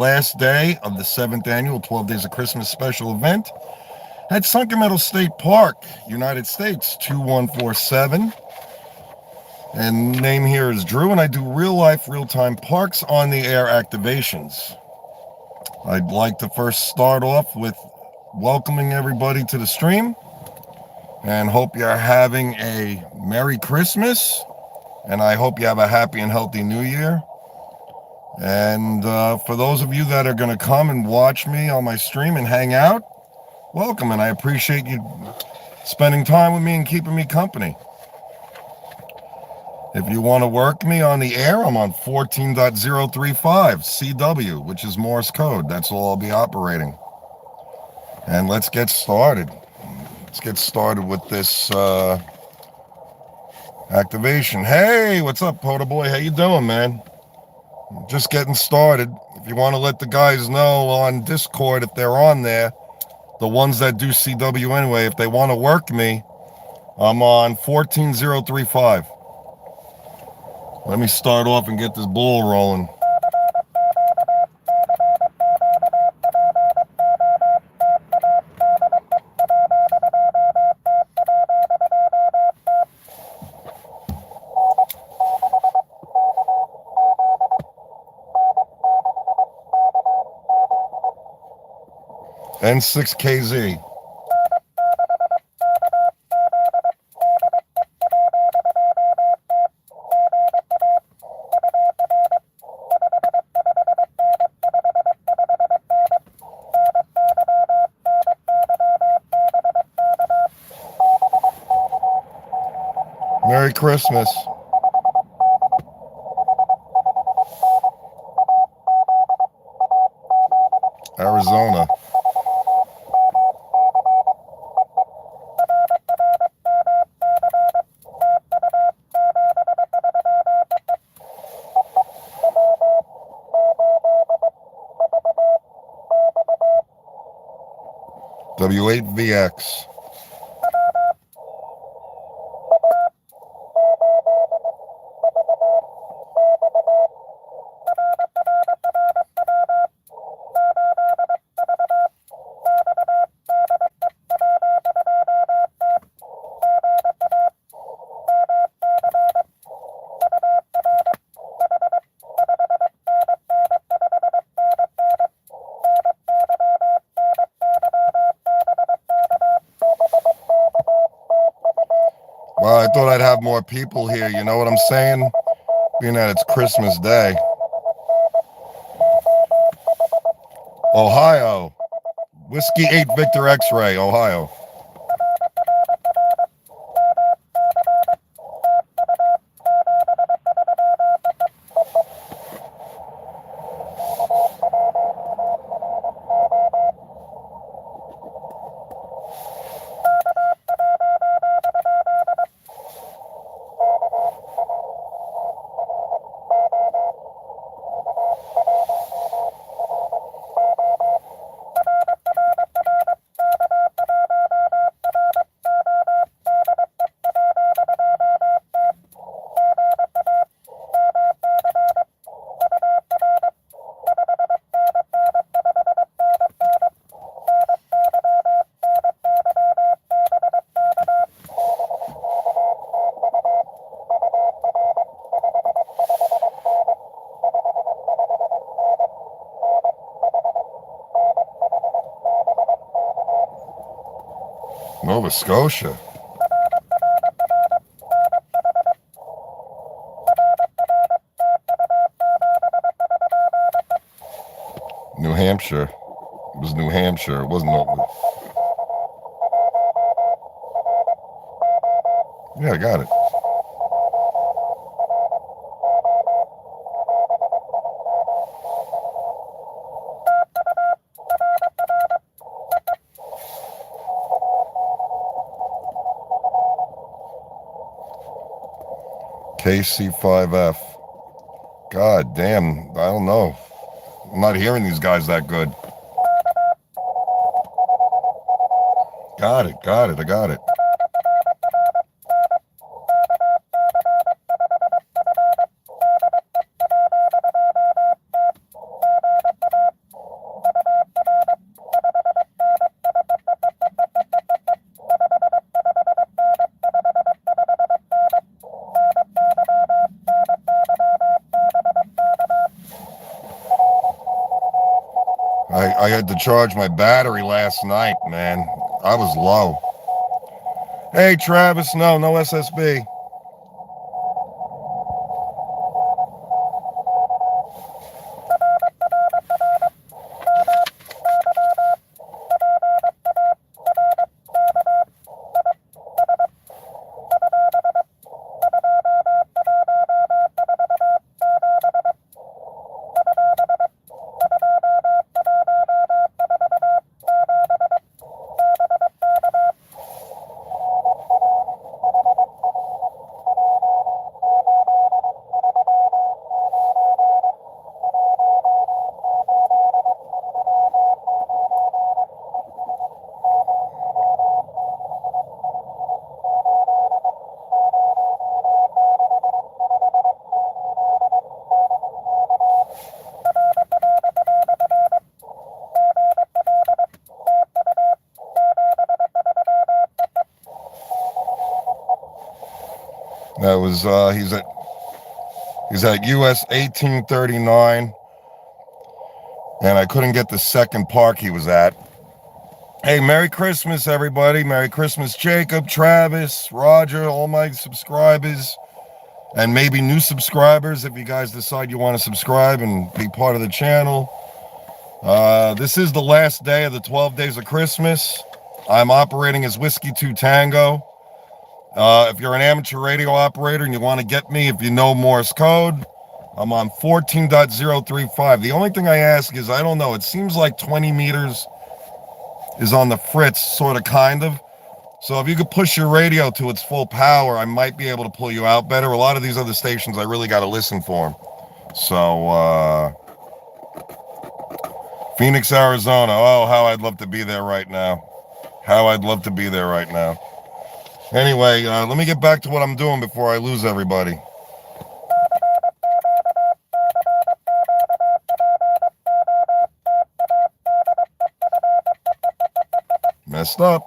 Last day of the 7th annual 12 Days of Christmas special event at Sunken Meadow State Park, United States, 2147. And name here is Drew, and I do real-life, real-time parks on the air activations. I'd like to first start off with welcoming everybody to the stream and hope you're having a Merry Christmas, and I hope you have a happy and healthy New Year. And for those of you that are going to come and watch me on my stream and hang out, welcome, and I appreciate you spending time with me and keeping me company. If you want to work me on the air, I'm on 14.035 CW, which is Morse code. That's all I'll be operating. And let's get started. Let's get started with this activation. Hey, what's up, Pota Boy? How you doing, man? Just getting started. If you want to let the guys know on Discord, if they're on there, the ones that do CW anyway, if they want to work me, I'm on 14.035. Let me start off and get this bull rolling. N2AKJ. Merry Christmas. Arizona. W8VX. Well, I thought I'd have more people here, you know what I'm saying? Being that it's Christmas Day. Ohio. Whiskey 8 Victor X-Ray, Ohio. Nova Scotia. New Hampshire. It was New Hampshire. It wasn't Nova. Yeah, I got it. KC5F. God damn, I don't know. I'm not hearing these guys that good. Got it, I got it. I had to charge my battery last night, man. I was low. Hey, Travis, no SSB. That was he's at US 1839, and I couldn't get the second park he was at. Hey, Merry Christmas, everybody. Merry Christmas, Jacob, Travis, Roger, all my subscribers, and maybe new subscribers if you guys decide you want to subscribe and be part of the channel. This is the last day of the 12 days of Christmas. I'm operating as Whiskey 2 Tango. If you're an amateur radio operator and you want to get me, if you know Morse code, I'm on 14.035. The only thing I ask is, I don't know, it seems like 20 meters is on the fritz, sort of, kind of. So if you could push your radio to its full power, I might be able to pull you out better. A lot of these other stations, I really got to listen for them. So, Phoenix, Arizona. Oh, how I'd love to be there right now. How I'd love to be there right now. Anyway, let me get back to what I'm doing before I lose everybody. Messed up.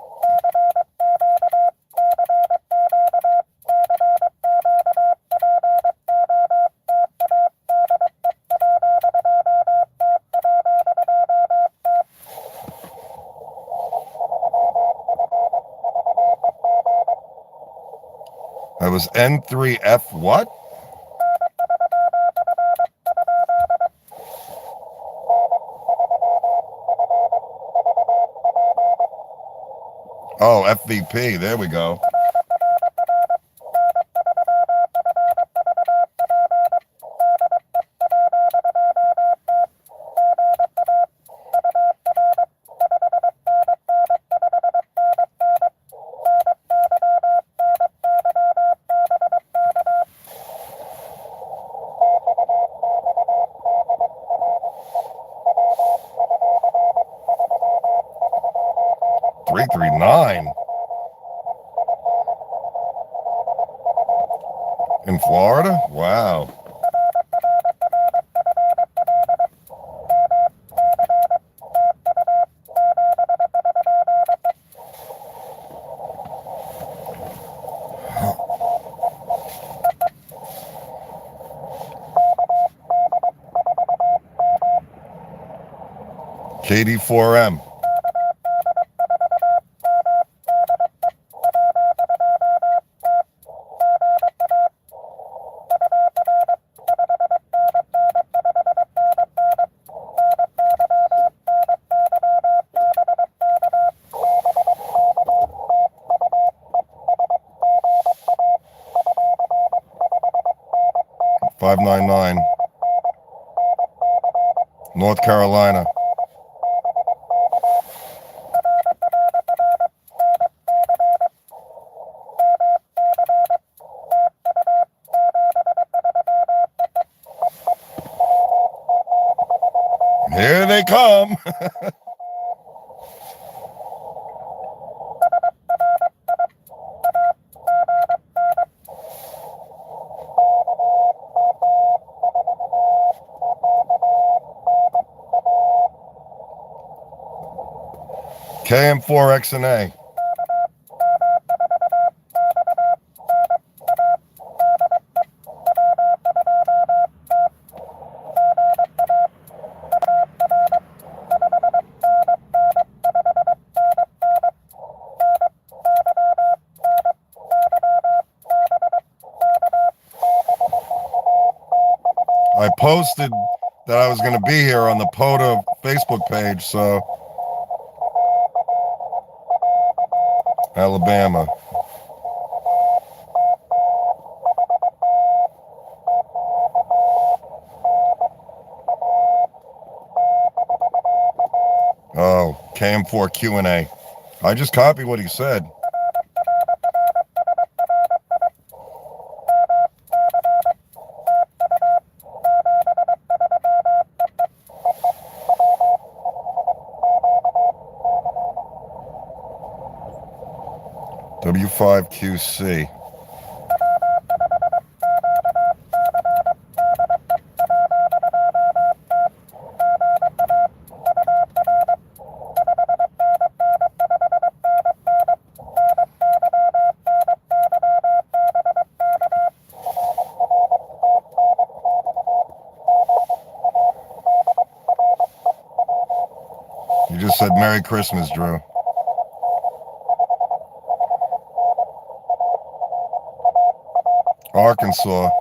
That was N3F what? Oh, FVP. There we go. In Florida? Wow. KD4M. .599, North Carolina. Here they come. KM4XNA. posted that I was going to be here on the POTA Facebook page, so Alabama. Oh, KM4 Q&A. I just copied what he said. W5QC. You just said Merry Christmas, Drew. Arkansas.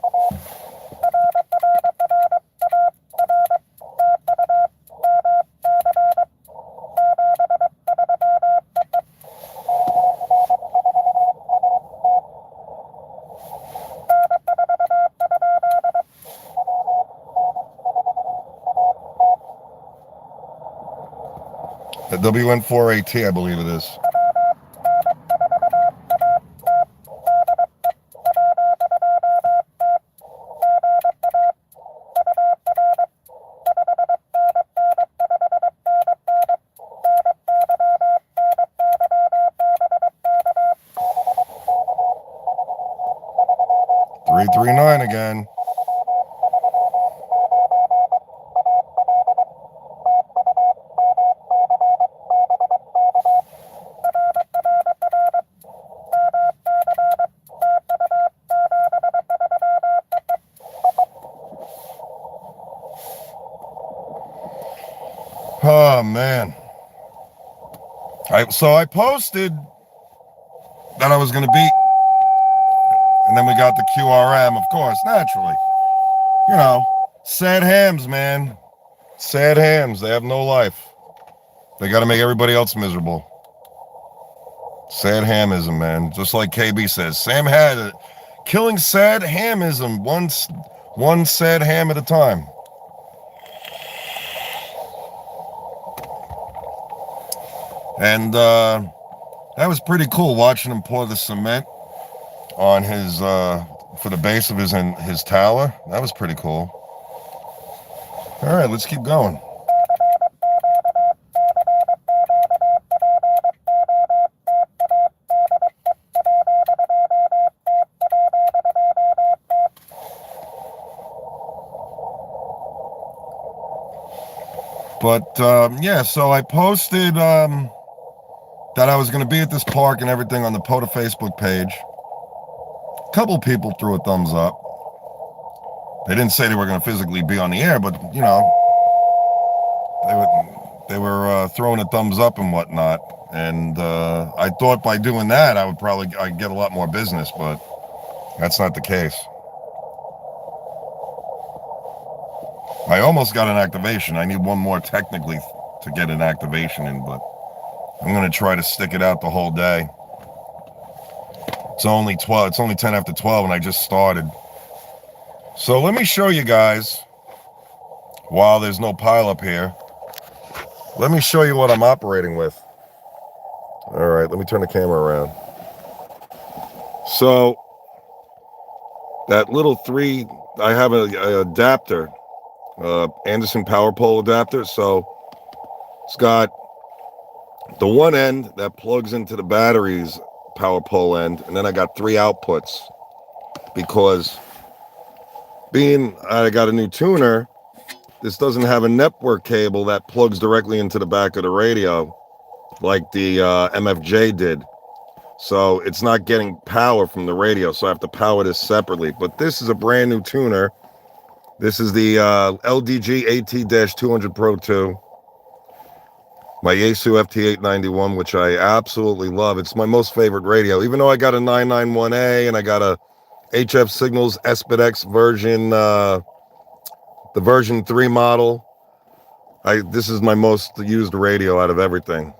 The WN4AT, I believe it is. .339 again. Oh man. So I posted that I was going to be, and then we got the QRM, of course, naturally. You know, sad hams, man. Sad hams. They have no life. They got to make everybody else miserable. Sad hamism, man. Just like KB says, Sam had it. Killing sad hamism, one sad ham at a time. And that was pretty cool watching him pour the cement on his for the base of his tower. That was pretty cool. All right, let's keep going. But yeah, so I posted that I was going to be at this park and everything on the POTA Facebook page. A couple people threw a thumbs up. They didn't say they were going to physically be on the air, but you know, they were throwing a thumbs up and whatnot. And I thought by doing that I'd get a lot more business, but that's not the case. I almost got an activation. I need one more technically to get an activation in, but I'm going to try to stick it out the whole day. It's only 12. It's only 10 after 12 and I just started. So let me show you guys, while there's no pileup here, let me show you what I'm operating with. All right, let me turn the camera around. So that little I have an adapter, Anderson power pole adapter. So it's got the one end that plugs into the battery's power pole end, and then I got 3 outputs because I got a new tuner, this doesn't have a network cable that plugs directly into the back of the radio like the MFJ did. So it's not getting power from the radio, so I have to power this separately. But this is a brand new tuner. This is the LDG AT-200 Pro 2. My Yaesu FT891, which I absolutely love. It's my most favorite radio, even though I got a 991A and I got a HF Signals SBX version The version 3 model. This is my most used radio out of everything.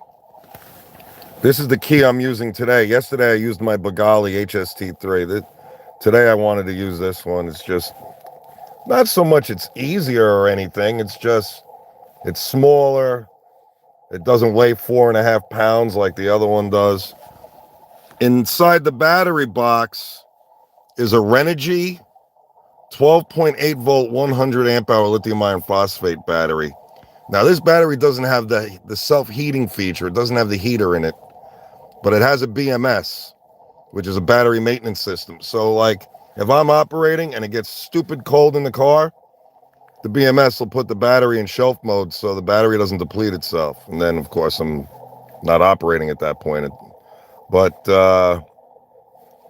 This is the key I'm using today. Yesterday I used my Bagali HST3. Today I wanted to use this one. It's just not so much it's easier or anything. It's just it's smaller. It doesn't weigh 4.5 pounds like the other one does. Inside the battery box is a Renogy 12.8 volt 100 amp hour lithium iron phosphate battery. Now this battery doesn't have the self-heating feature. It doesn't have the heater in it, but it has a BMS, which is a battery maintenance system. So like if I'm operating and it gets stupid cold in the car, the BMS will put the battery in shelf mode so the battery doesn't deplete itself. And then of course I'm not operating at that point. But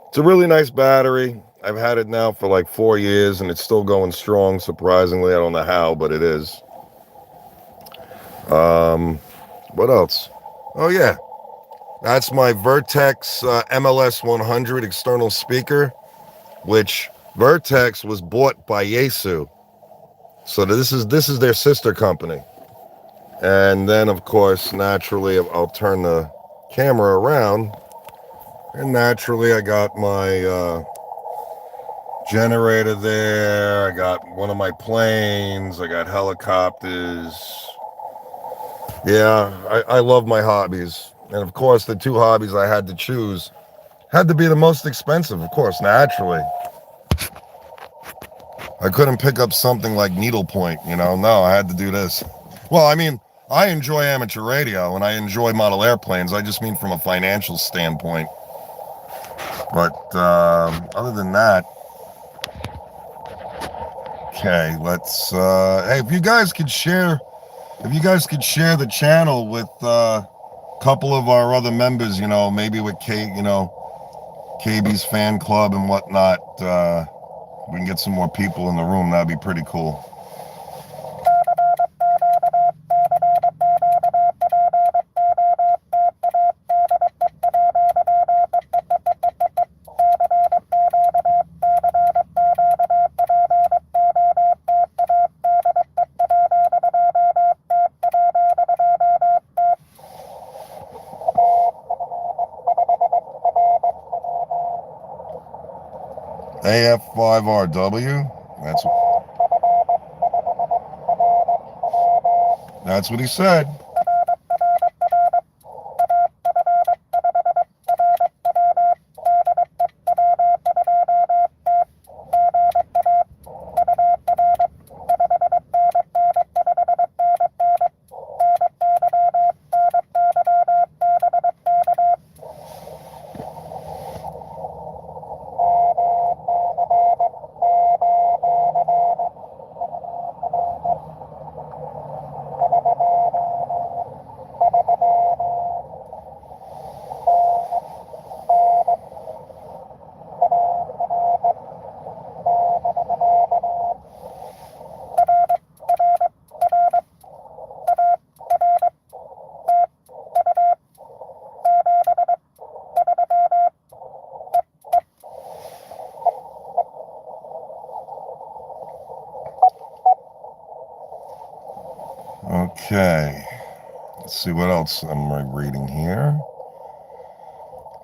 it's a really nice battery. I've had it now for like 4 years and it's still going strong, surprisingly. I don't know how, but it is. What else? Oh yeah, that's my Vertex MLS 100 external speaker, which Vertex was bought by Yaesu. So this is their sister company. And then of course, naturally, I'll turn the camera around. And naturally, I got my generator there. I got one of my planes. I got helicopters. Yeah, I love my hobbies. And of course, the two hobbies I had to choose had to be the most expensive, of course, naturally. I couldn't pick up something like needlepoint, No, I had to do this. Well, I mean, I enjoy amateur radio and I enjoy model airplanes. I just mean from a financial standpoint. But other than that, okay, let's, hey, if you guys could share the channel with a couple of our other members, maybe with KB's fan club and whatnot, we can get some more people in the room. That'd be pretty cool. AF5RW. That's what he said. Okay, let's see what else am I reading here.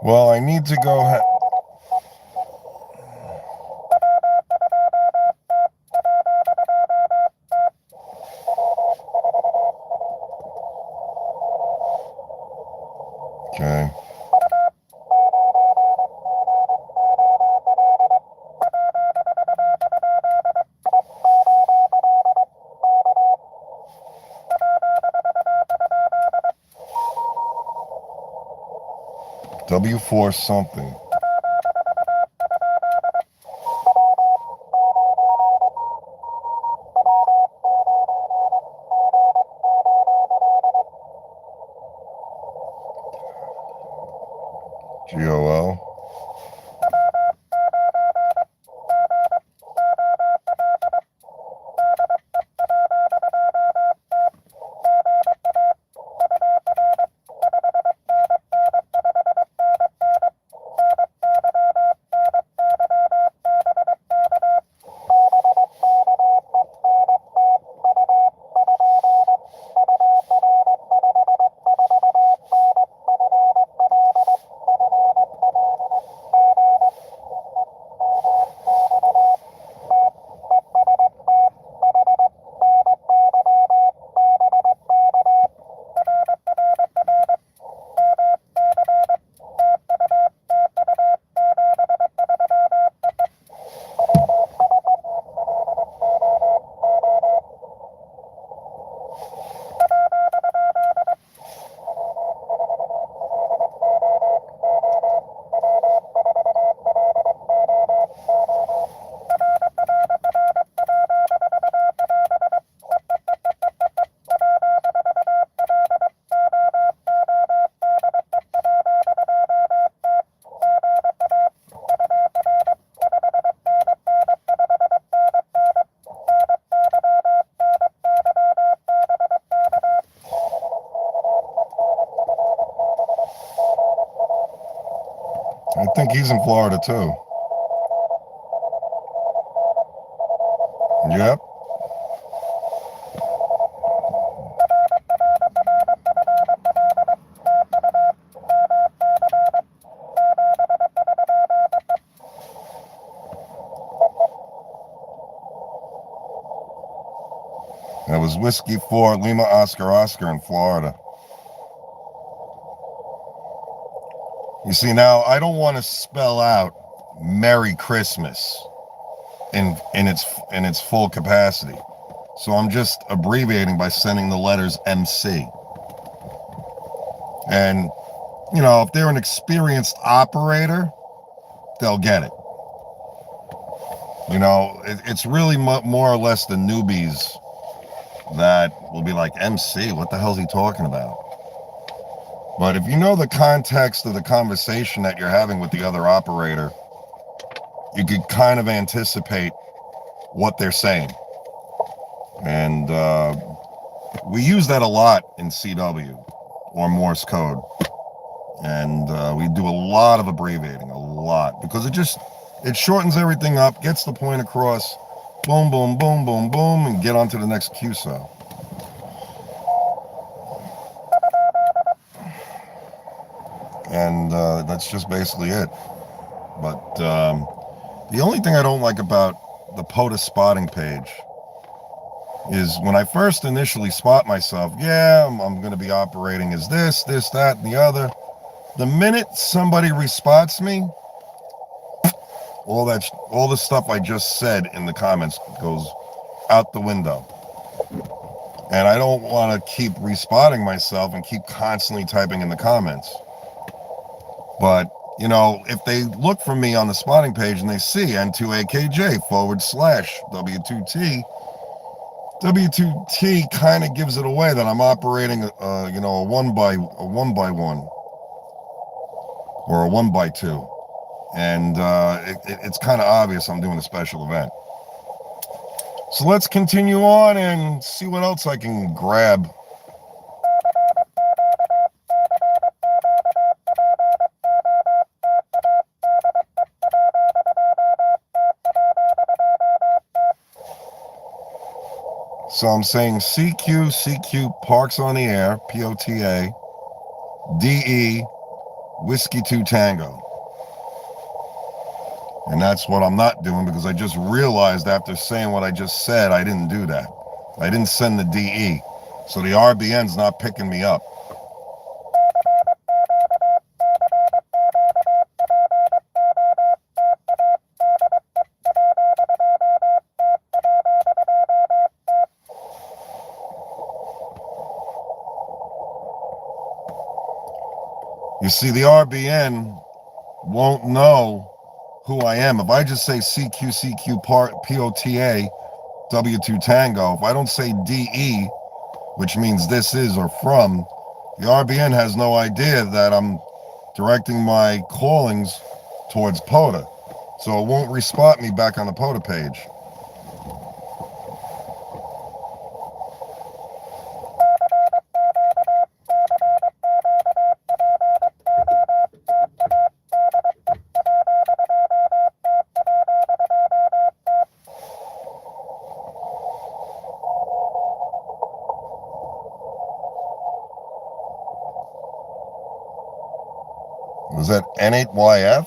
Well, I need to go ahead. Okay. W4 something. GOL. I think he's in Florida too. Yep. That was Whiskey 4, Lima Oscar Oscar in Florida. You see, now I don't want to spell out Merry Christmas in its full capacity. So I'm just abbreviating by sending the letters MC. And, you know, if they're an experienced operator, they'll get it. You know, it's really more or less the newbies that will be like, MC, what the hell's he talking about? But if you know the context of the conversation that you're having with the other operator, you could kind of anticipate what they're saying. And we use that a lot in CW or Morse code. And we do a lot of abbreviating, a lot, because it shortens everything up, gets the point across, boom, boom, boom, boom, boom, and get on to the next QSO. And that's just basically it. But the only thing I don't like about the POTA spotting page is when I first initially spot myself, yeah, I'm going to be operating as this, that, and the other. The minute somebody respots me, all the stuff I just said in the comments goes out the window. And I don't want to keep respotting myself and keep constantly typing in the comments. But, you know, if they look for me on the spotting page and they see N2AKJ / W2T, W2T kind of gives it away that I'm operating, you know, a one by one or a 1x2. And it's kind of obvious I'm doing a special event. So let's continue on and see what else I can grab. So I'm saying CQ, Parks on the Air, POTA, DE, Whiskey 2 Tango. And that's what I'm not doing, because I just realized after saying what I just said, I didn't do that. I didn't send the DE. So the RBN's not picking me up. You see, the RBN won't know who I am. If I just say CQ, POTA, W2 Tango, if I don't say DE, which means this is or from, the RBN has no idea that I'm directing my callings towards POTA. So it won't respot me back on the POTA page. Was that N8YF?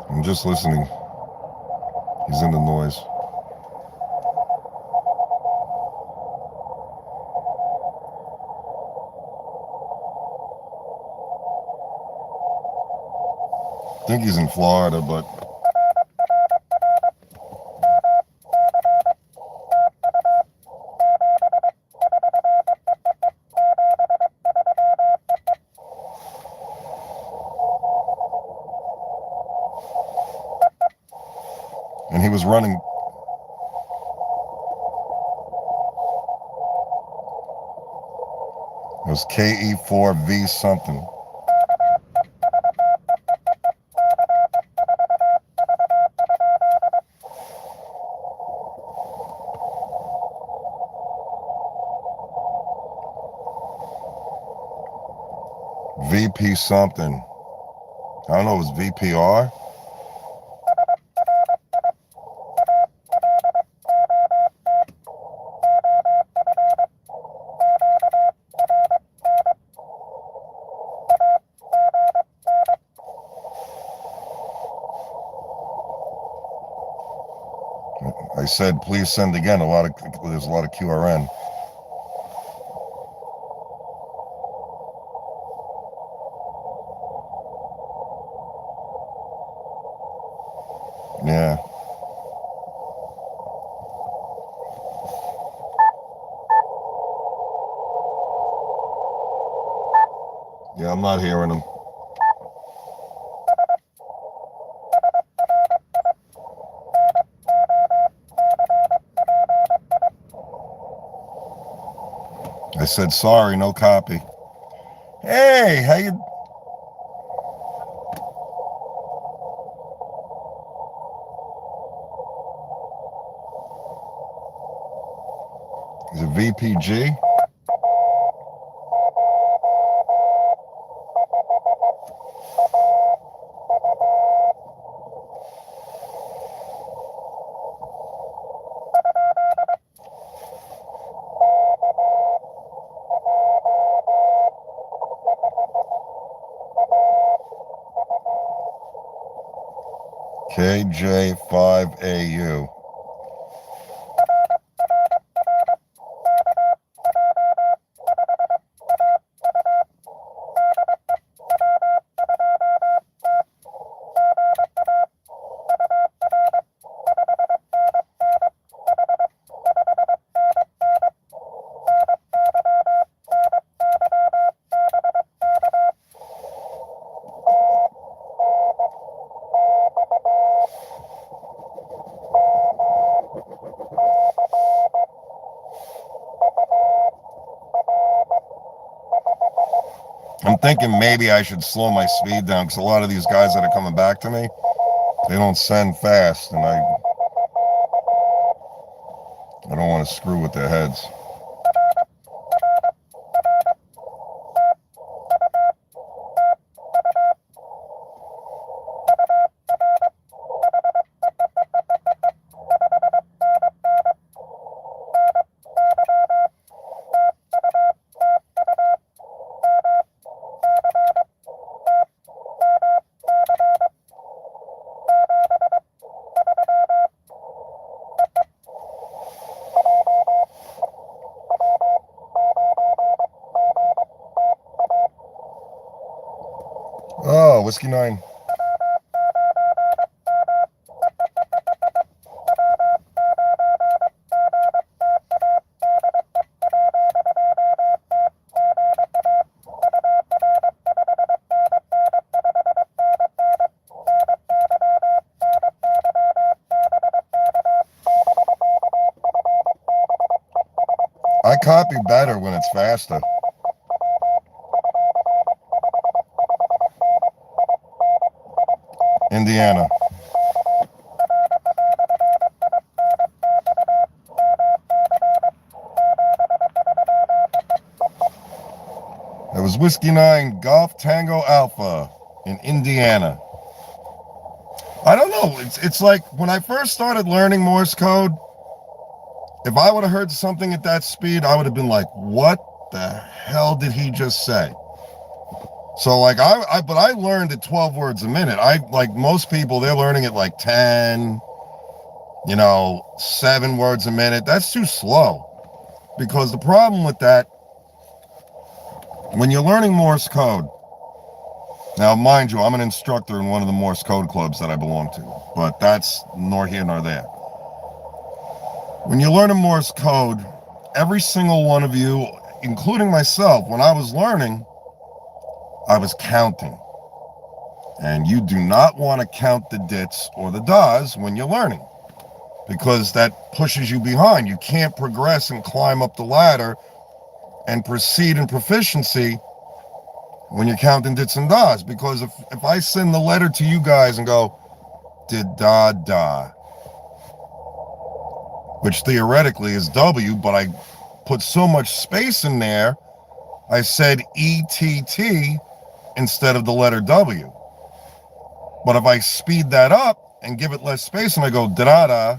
I'm just listening. He's in the noise. I think he's in Florida, but and he was running. It was KE4V something. VP something. I don't know, it was VPR? I said, please send again. There's a lot of QRN. Yeah. Yeah, I'm not hearing him. I said, sorry, no copy. Hey, how you? Is it VPG? KJ5AU. I'm thinking maybe I should slow my speed down because a lot of these guys that are coming back to me, they don't send fast, and I don't want to screw with their heads. Oh, Whiskey 9. I copy better when it's faster. Indiana. It was Whiskey 9 Golf Tango Alpha in Indiana. I don't know. It's like when I first started learning Morse code, if I would have heard something at that speed, I would have been like, what the hell did he just say? So like but I learned at 12 words a minute. Like most people, they're learning at like 10, 7 words a minute. That's too slow. Because the problem with that, when you're learning Morse code, Now, mind you, I'm an instructor in one of the Morse code clubs that I belong to, but that's nor here nor there. When you learn a Morse code, every single one of you, including myself, when I was learning, I was counting. And you do not want to count the dits or the das when you're learning, because that pushes you behind. You can't progress and climb up the ladder and proceed in proficiency when you're counting dits and das, because if I send the letter to you guys and go, did da da, which theoretically is W, but I put so much space in there, I said ETT instead of the letter W. But if I speed that up and give it less space and I go da-da-da,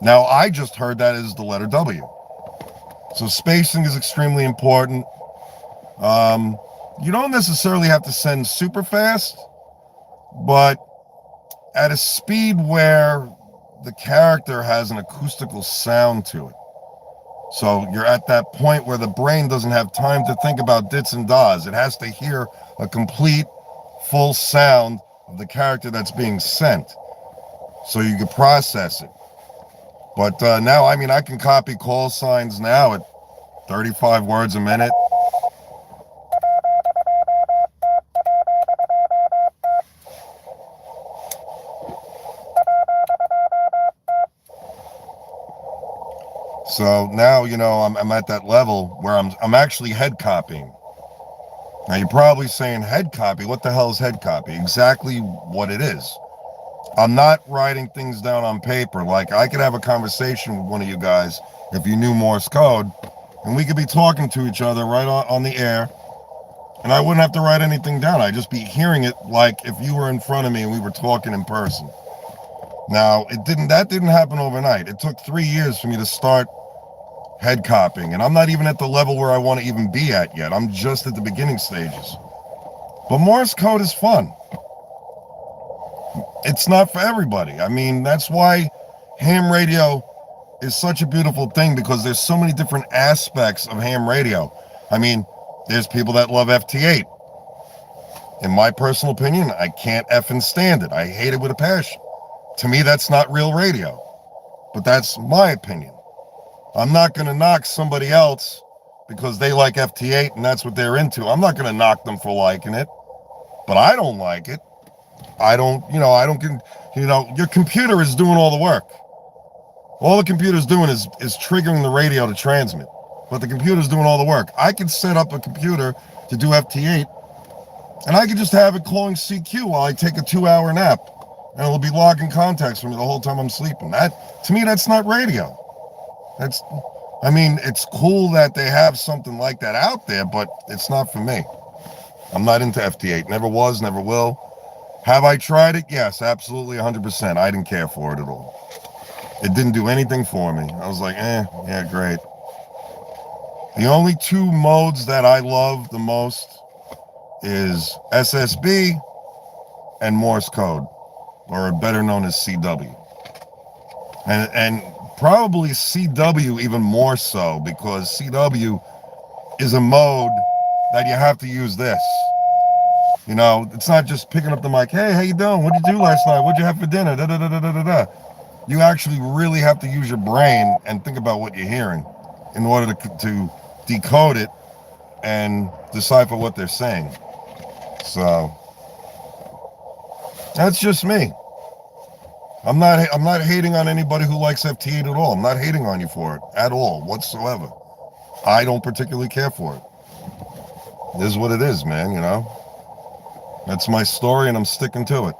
now I just heard that as the letter W. So spacing is extremely important. You don't necessarily have to send super fast, but at a speed where the character has an acoustical sound to it. So you're at that point where the brain doesn't have time to think about dits and das. It has to hear a complete, full sound of the character that's being sent, so you can process it. But now, I mean, I can copy call signs now at 35 words a minute. So now, you know, I'm at that level where I'm actually head copying. Now you're probably saying head copy. What the hell is head copy? Exactly what it is. I'm not writing things down on paper. Like, I could have a conversation with one of you guys if you knew Morse code, and we could be talking to each other right on the air, and I wouldn't have to write anything down. I'd just be hearing it like if you were in front of me and we were talking in person. Now, that didn't happen overnight. It took 3 years for me to start head copying, and I'm not even at the level where I want to even be at yet. I'm just at the beginning stages. But Morse code is fun. It's not for everybody. I mean, that's why ham radio is such a beautiful thing, because there's so many different aspects of ham radio. I mean, there's people that love FT8. In my personal opinion, I can't effing stand it. I hate it with a passion. To me, that's not real radio. But that's my opinion. I'm not going to knock somebody else because they like FT8 and that's what they're into. I'm not going to knock them for liking it, but I don't like it. I don't your computer is doing all the work. All the computer's doing is triggering the radio to transmit, but the computer's doing all the work. I can set up a computer to do FT8, and I can just have it calling CQ while I take a 2-hour nap, and it'll be logging contacts for me the whole time I'm sleeping. That, to me, that's not radio. It's cool that they have something like that out there, but it's not for me. I'm not into FT8. Never was, never will. Have I tried it? Yes, absolutely, 100%. I didn't care for it at all. It didn't do anything for me. I was like, yeah, great. The only two modes that I love the most is SSB and Morse code, or better known as CW. And probably CW even more so, because CW is a mode that you have to use this. You know, it's not just picking up the mic, hey, how you doing? What'd you do last night? What'd you have for dinner? Da, da, da, da, da, da, da. You actually really have to use your brain and think about what you're hearing in order to decode it and decipher what they're saying. So that's just me. I'm not hating on anybody who likes FT8 at all. I'm not hating on you for it at all, whatsoever. I don't particularly care for it. It is what it is, man, you know? That's my story, and I'm sticking to it.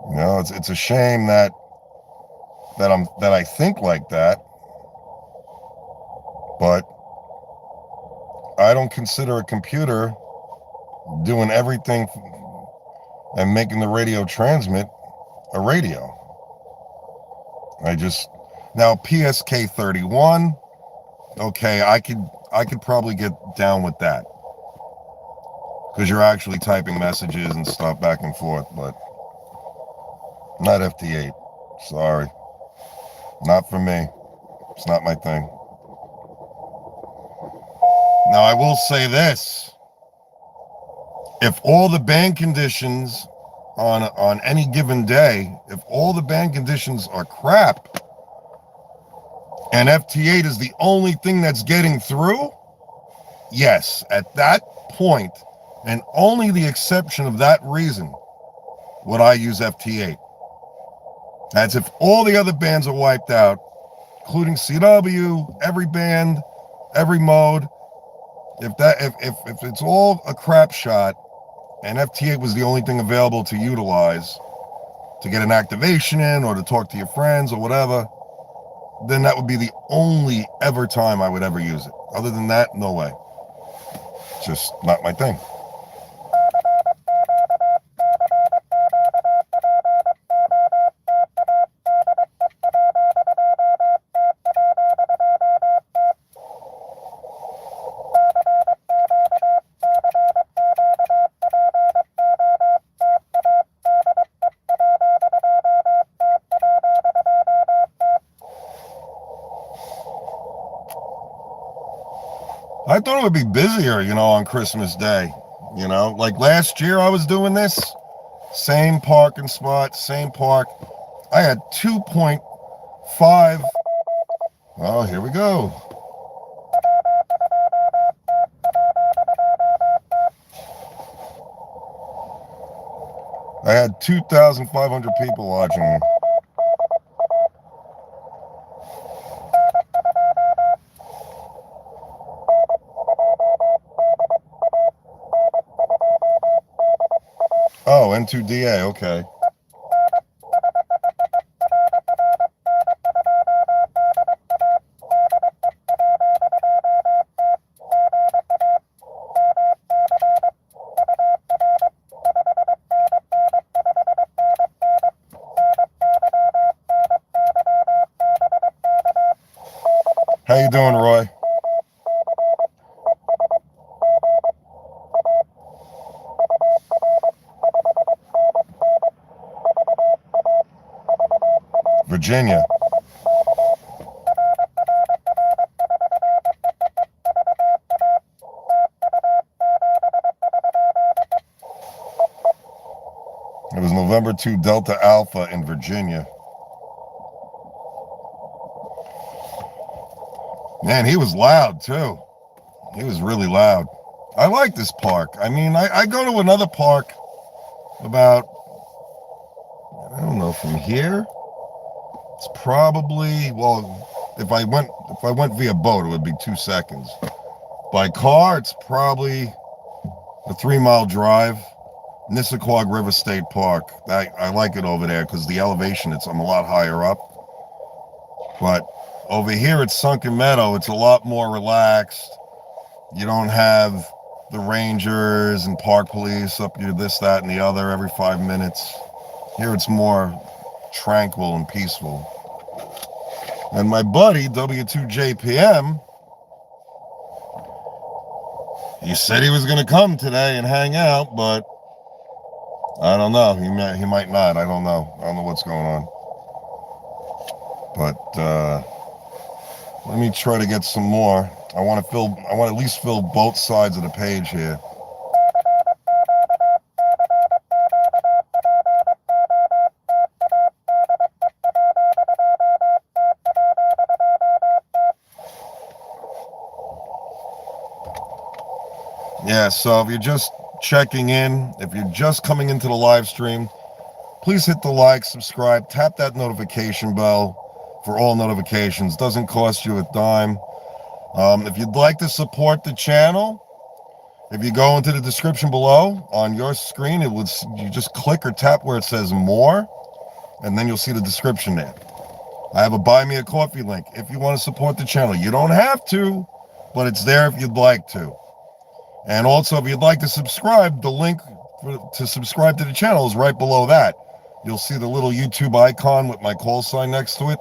You know, it's a shame that I think like that, but I don't consider a computer doing everything and making the radio transmit a radio. Now PSK 31, okay, I could probably get down with that. because you're actually typing messages and stuff back and forth, but not FT8. Sorry. Not for me. It's not my thing. Now, I will say this. If all the band conditions on any given day, if all the band conditions are crap, and FT8 is the only thing that's getting through, yes, at that point, and only the exception of that reason, would I use FT8. That's if all the other bands are wiped out, including CW, every band, every mode. If it's all a crap shot, and FT8 was the only thing available to utilize to get an activation in or to talk to your friends or whatever, then that would be the only ever time I would ever use it. Other than that, no way. It's just not my thing. I thought it would be busier, on Christmas Day. Like last year I was doing this. Same parking spot, same park. I had 2.5. Oh, here we go. I had 2,500 people watching me. Oh, N2DA, okay. How you doing, Roy? Virginia. It was November 2 Delta Alpha in Virginia. Man, he was loud too. He was really loud. I like this park. I mean, I go to another park about, I don't know, from here. It's probably, well, if I went via boat, it would be 2 seconds. By car, it's probably a 3-mile drive. Nissaquag River State Park. I like it over there because the elevation, I'm a lot higher up. But over here at Sunken Meadow, it's a lot more relaxed. You don't have the rangers and park police up you this, that, and the other every 5 minutes. Here it's more tranquil and peaceful. And my buddy, W2JPM, he said he was going to come today and hang out, but I don't know. He might not. I don't know. I don't know what's going on. But let me try to get some more. I want to at least fill both sides of the page here. Yeah, so if you're just checking in, if you're just coming into the live stream, please hit the like, subscribe, tap that notification bell for all notifications. Doesn't cost you a dime. If you'd like to support the channel, if you go into the description below on your screen, you just click or tap where it says more, and then you'll see the description there. I have a Buy Me a Coffee link if you want to support the channel. You don't have to, but it's there if you'd like to. And also, if you'd like to subscribe, the link to subscribe to the channel is right below that. You'll see the little YouTube icon with my call sign next to it.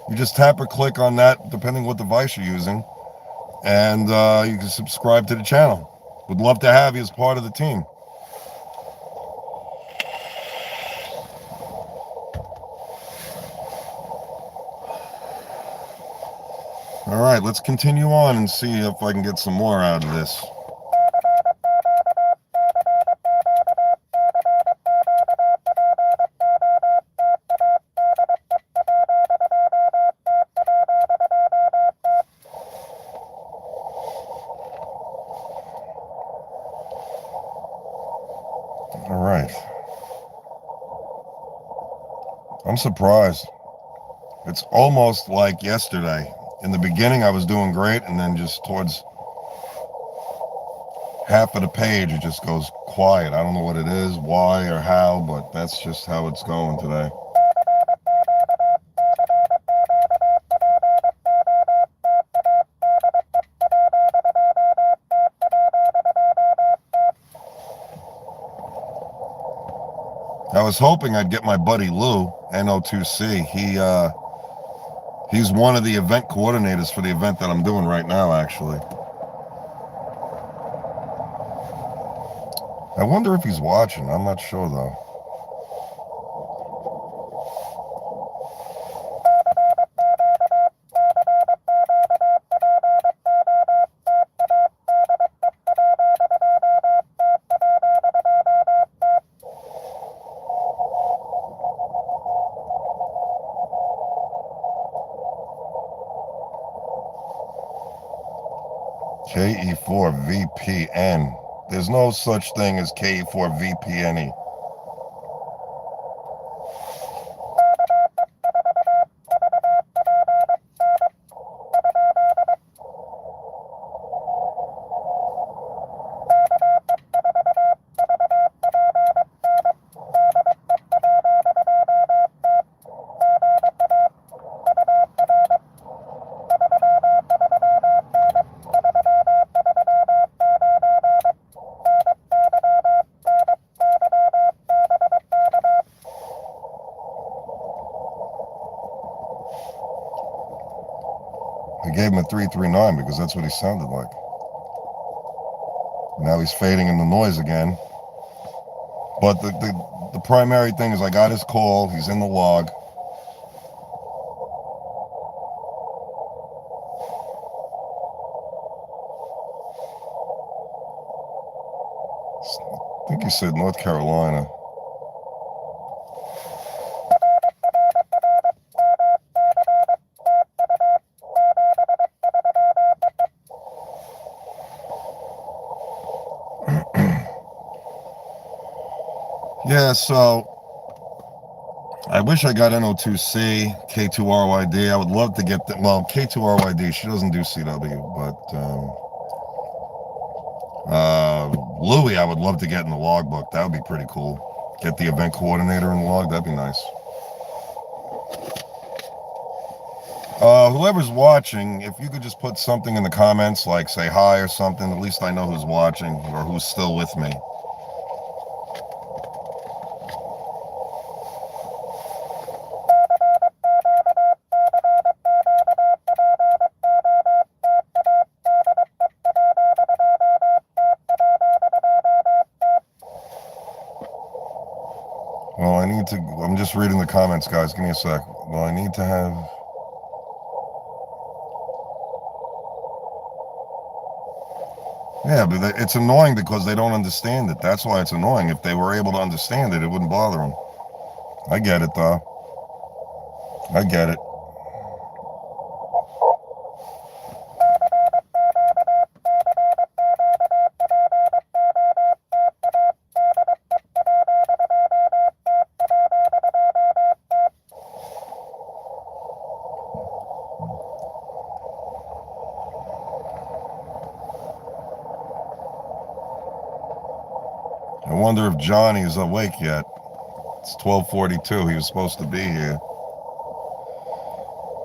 You just tap or click on that, depending what device you're using, and you can subscribe to the channel Would love to have you as part of the team. All right, let's continue on and see if I can get some more out of this. All right. I'm surprised. It's almost like yesterday. In the beginning, I was doing great, and then just towards half of the page, it just goes quiet. I don't know what it is, why, or how, but that's just how it's going today. I was hoping I'd get my buddy Lou, N2AKJ. He's one of the event coordinators for the event that I'm doing right now, actually. I wonder if he's watching. I'm not sure, though. KE4VPN. There's no such thing as KE4VPN. I gave him a 339 because that's what he sounded like. Now he's fading in the noise again. But the primary thing is I got his call. He's in the log. I think he said North Carolina. Yeah, so I wish I got N02C, K2RYD. I would love to get that. Well, K2RYD, she doesn't do CW, but Louie, I would love to get in the logbook. That would be pretty cool. Get the event coordinator in the log. That'd be nice. Whoever's watching, if you could just put something in the comments, like say hi or something, at least I know who's watching or who's still with me. Well, I need to, I'm just reading the comments, guys. Give me a sec. Well, I need to have... Yeah, but it's annoying because they don't understand it. That's why it's annoying. If they were able to understand it, it wouldn't bother them. I get it, though. I get it. I wonder if Johnny is awake yet. It's 12:42. He was supposed to be here.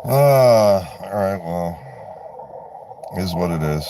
All right, well, is what it is.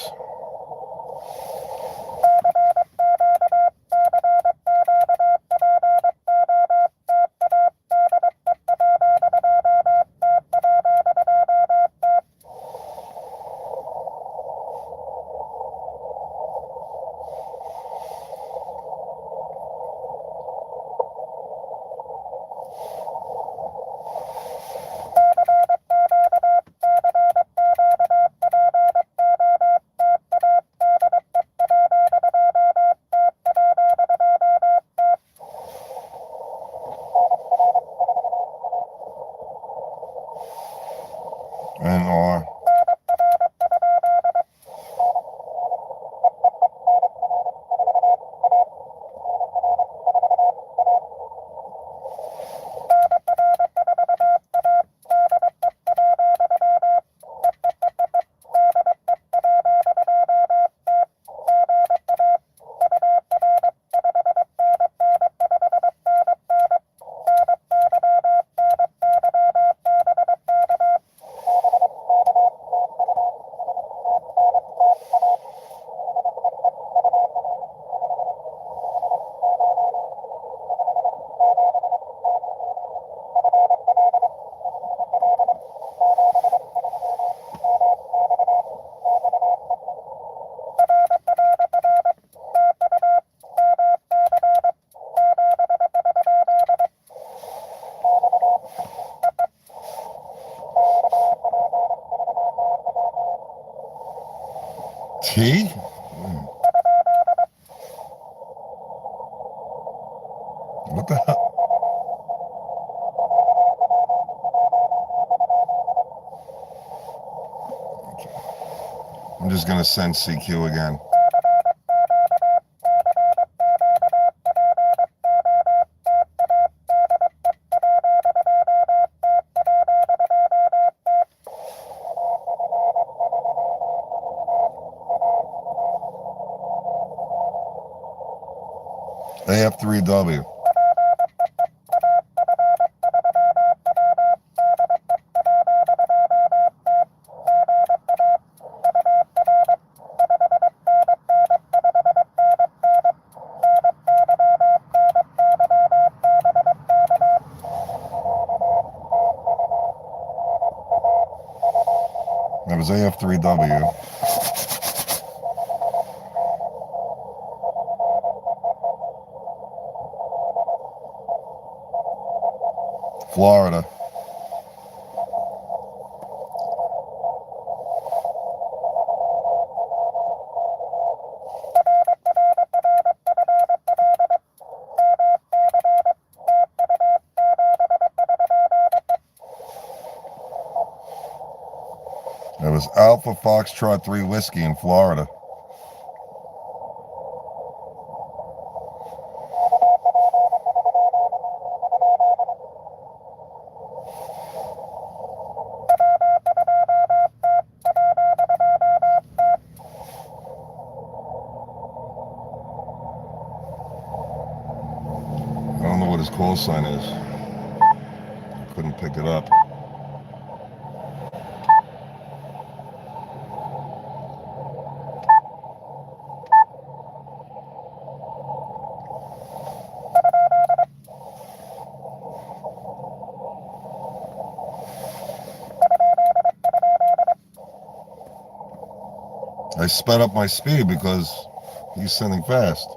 N-R. T? What the hell? I'm just going to send CQ again. AF3W. That was AF3W. Florida. That was Alpha Foxtrot 3 Whiskey in Florida. I don't know what his call sign is. I couldn't pick it up. I sped up my speed because he's sending fast.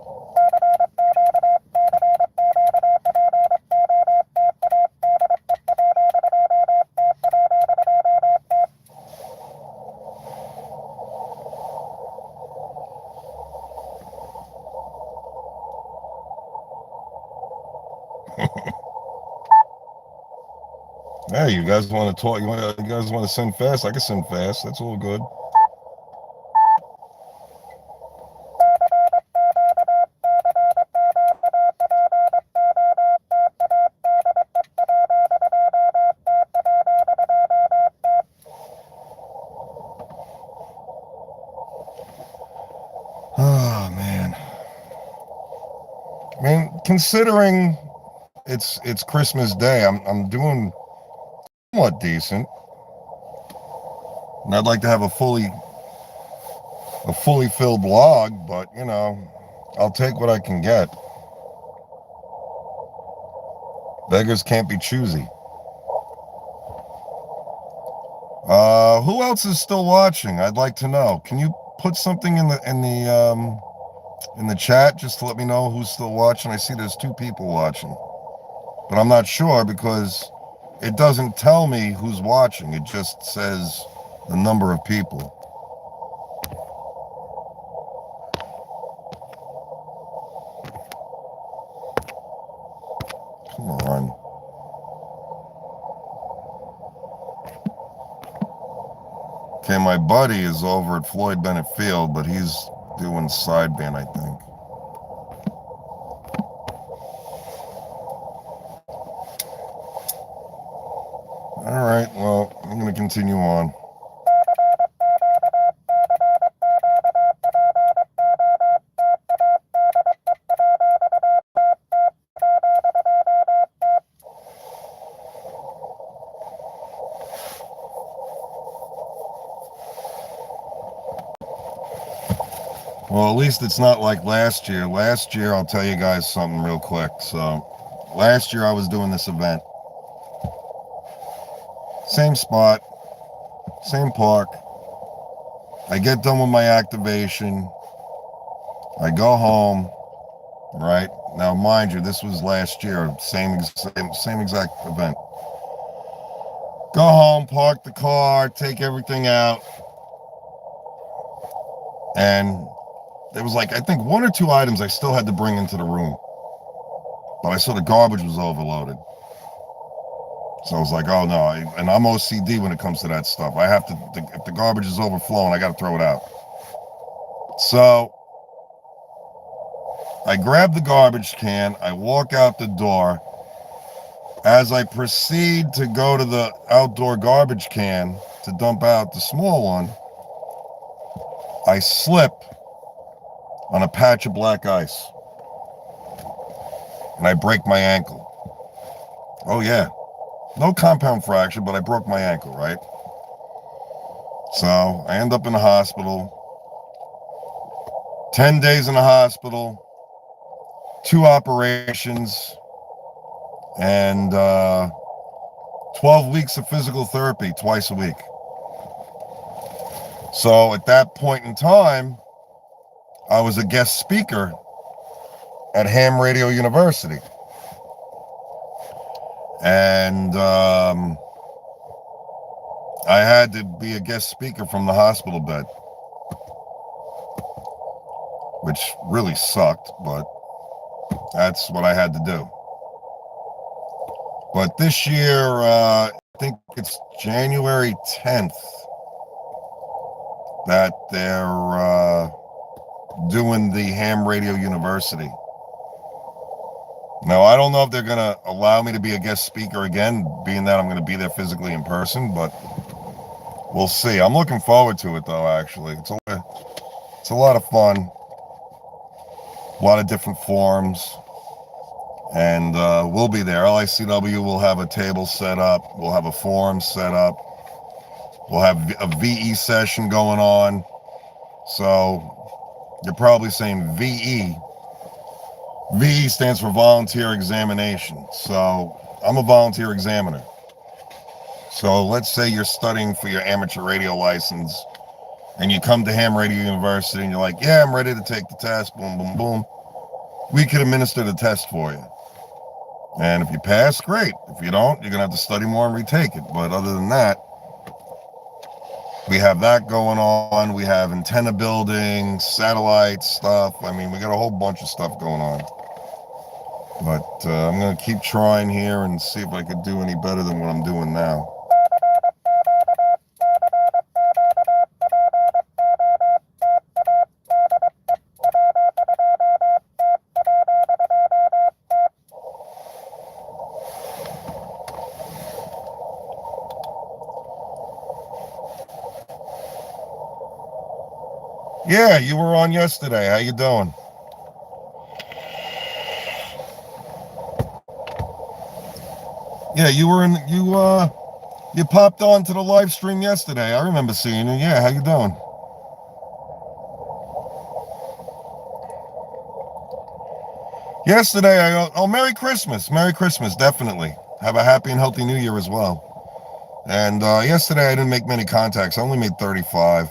Hey, you guys want to talk? You guys want to send fast? I can send fast. That's all good. Oh man. I mean, considering it's Christmas Day, I'm doing somewhat decent. And I'd like to have a fully filled log, but you know, I'll take what I can get. Beggars can't be choosy. Who else is still watching? I'd like to know. Can you put something in the chat just to let me know who's still watching? I see there's 2 people watching, but I'm not sure because it doesn't tell me who's watching. It just says the number of people. Come on. Okay, my buddy is over at Floyd Bennett Field, but he's doing sideband, I think. All right, well, I'm going to continue on. Well, at least it's not like last year. Last year, I'll tell you guys something real quick. So, last year I was doing this event. Same spot, same park. I get done with my activation. I go home, right? Now, mind you, this was last year, same exact event. Go home, park the car, take everything out, and there was like, I think 1 or 2 items I still had to bring into the room, but I saw the garbage was overloaded. So I was like, oh no, and I'm OCD when it comes to that stuff. I have to, if the garbage is overflowing, I got to throw it out. So I grab the garbage can, I walk out the door. As I proceed to go to the outdoor garbage can to dump out the small one, I slip on a patch of black ice and I break my ankle. Oh yeah, no compound fracture, but I broke my ankle, right? So I end up in the hospital, 10 days in the hospital, 2 operations, and 12 weeks of physical therapy twice a week. So at that point in time, I was a guest speaker at Ham Radio University. And I had to be a guest speaker from the hospital bed, which really sucked, but that's what I had to do. But this year, I think it's January 10th that they're doing the Ham Radio University. Now, I don't know if they're going to allow me to be a guest speaker again, being that I'm going to be there physically in person, but we'll see. I'm looking forward to it, though, actually. It's a lot of fun, a lot of different forums, and we'll be there. LICW will have a table set up. We'll have a forum set up. We'll have a VE session going on. So you're probably saying VE. VE stands for volunteer examination. So I'm a volunteer examiner. So let's say you're studying for your amateur radio license and you come to Ham Radio University and you're like, yeah, I'm ready to take the test. Boom, boom, boom. We could administer the test for you. And if you pass, great. If you don't, you're going to have to study more and retake it. But other than that, we have that going on. We have antenna building, satellite stuff. I mean, we got a whole bunch of stuff going on. But I'm going to keep trying here and see if I could do any better than what I'm doing now. Yeah, you were on yesterday. How you doing? Yeah, you popped on to the live stream yesterday. I remember seeing you. Yeah, how you doing? Yesterday, Merry Christmas. Merry Christmas, definitely. Have a happy and healthy New Year as well. And yesterday I didn't make many contacts. I only made 35.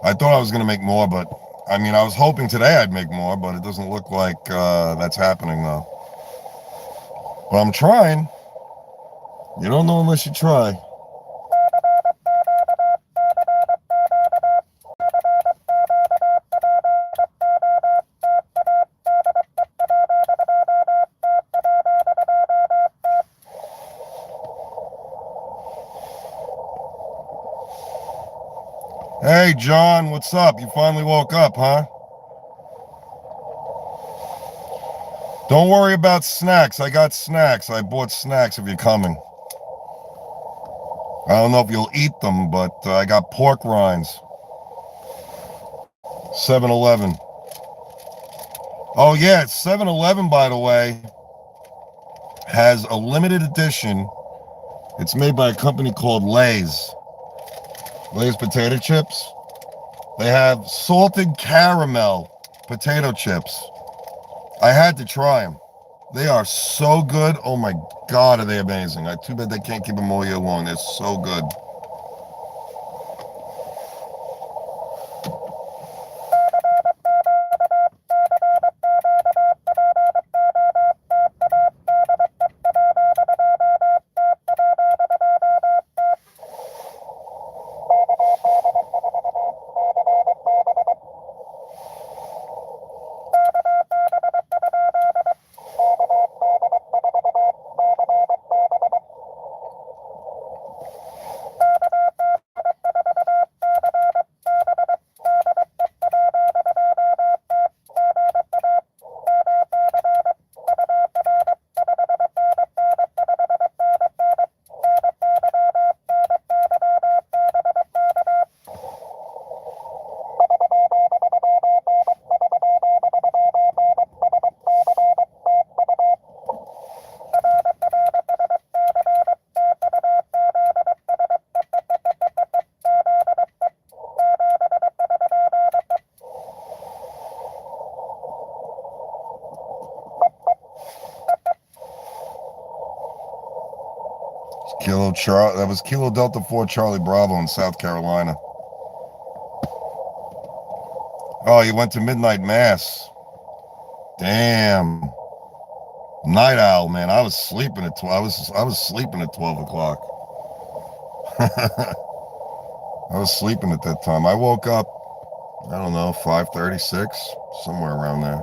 I thought I was going to make more, but I mean, I was hoping today I'd make more, but it doesn't look like that's happening though. But I'm trying. You don't know unless you try. Hey, John, what's up? You finally woke up, huh? Don't worry about snacks. I got snacks. I bought snacks if you're coming. I don't know if you'll eat them, but I got pork rinds. 7-Eleven. Oh, yeah, 7-Eleven, by the way, has a limited edition. It's made by a company called Lay's. Lay's potato chips. They have salted caramel potato chips. I had to try them. They are so good. Oh my God, are they amazing. Too bad they can't keep them all year long. They're so good. That was Kilo Delta 4 Charlie Bravo in South Carolina. Oh, you went to midnight mass. Damn. Night owl, man. I was sleeping at 12. I was sleeping at 12 o'clock. I was sleeping at that time. I woke up, I don't know, 5:36, somewhere around there.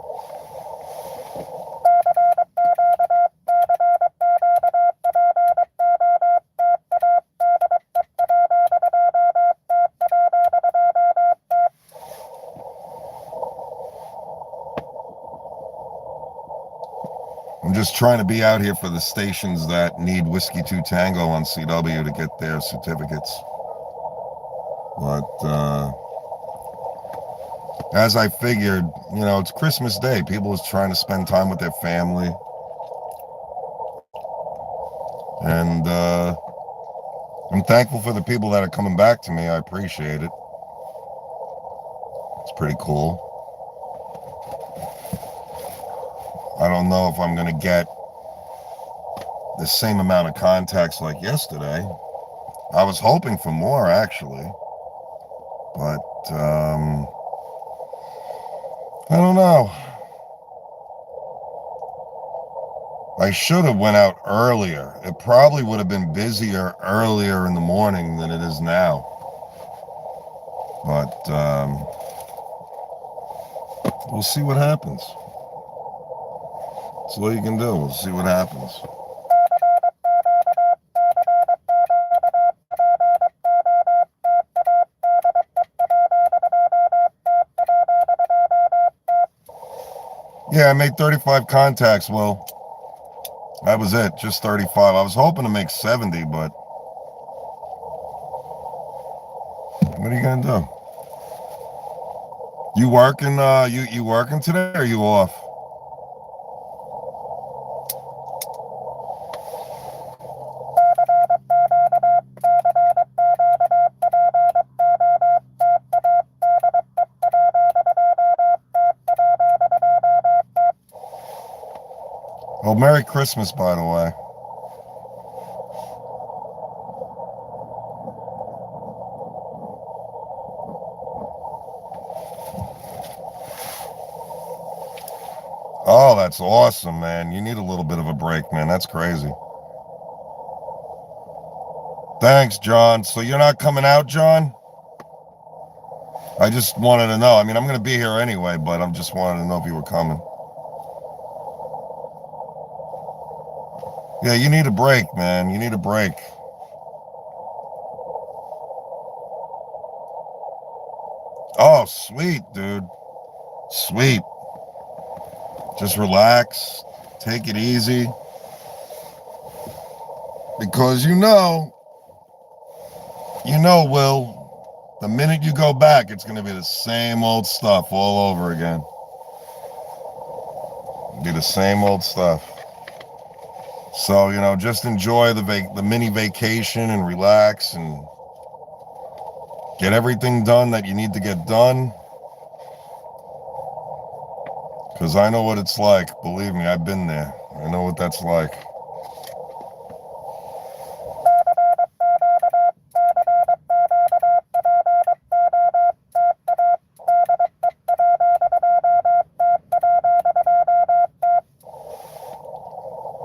I'm just trying to be out here for the stations that need Whiskey 2 Tango on CW to get their certificates. But as I figured, it's Christmas Day. People are trying to spend time with their family. And I'm thankful for the people that are coming back to me. I appreciate it. It's pretty cool. I don't know if I'm going to get the same amount of contacts like yesterday. I was hoping for more, actually. But I don't know. I should have went out earlier. It probably would have been busier earlier in the morning than it is now. But we'll see what happens. That's all you can do. We'll see what happens. Yeah, I made 35 contacts. Well, that was it. Just 35. I was hoping to make 70, but what are you gonna do? You working? You working today, or are you off? Well, Merry Christmas, by the way. Oh, that's awesome, man. You need a little bit of a break, man. That's crazy. Thanks, John. So you're not coming out, John? I just wanted to know. I mean, I'm going to be here anyway, but I'm just wanted to know if you were coming. Yeah, you need a break, man. You need a break. Oh, sweet, dude. Sweet. Just relax. Take it easy. Because Will, the minute you go back, it's going to be the same old stuff all over again. It'll be the same old stuff. So, just enjoy the mini vacation and relax and get everything done that you need to get done. Because I know what it's like. Believe me, I've been there. I know what that's like.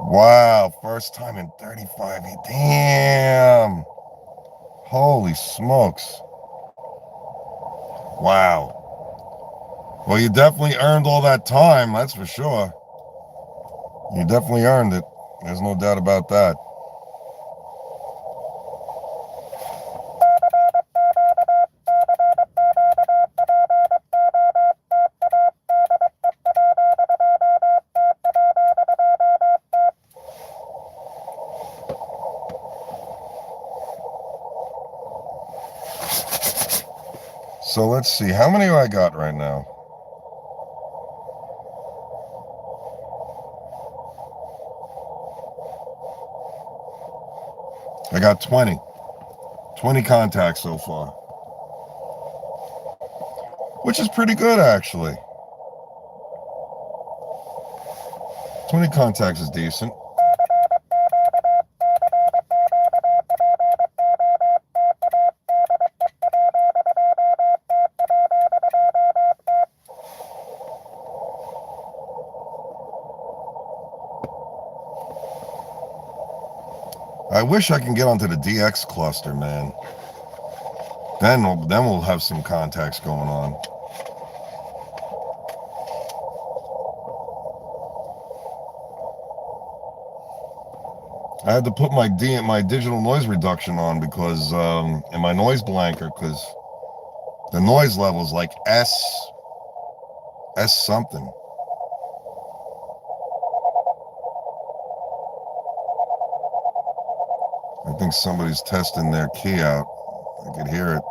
Wow, first time in 35 years. Damn. Holy smokes. Wow. Well, you definitely earned all that time, that's for sure. You definitely earned it. There's no doubt about that. So let's see, how many do I got right now? I got 20. 20 contacts so far. Which is pretty good, actually. 20 contacts is decent. I wish I can get onto the DX cluster, man. Then we'll have some contacts going on. I had to put my digital noise reduction on because in my noise blanker, because the noise level is like S something. I think somebody's testing their key out. I could hear it.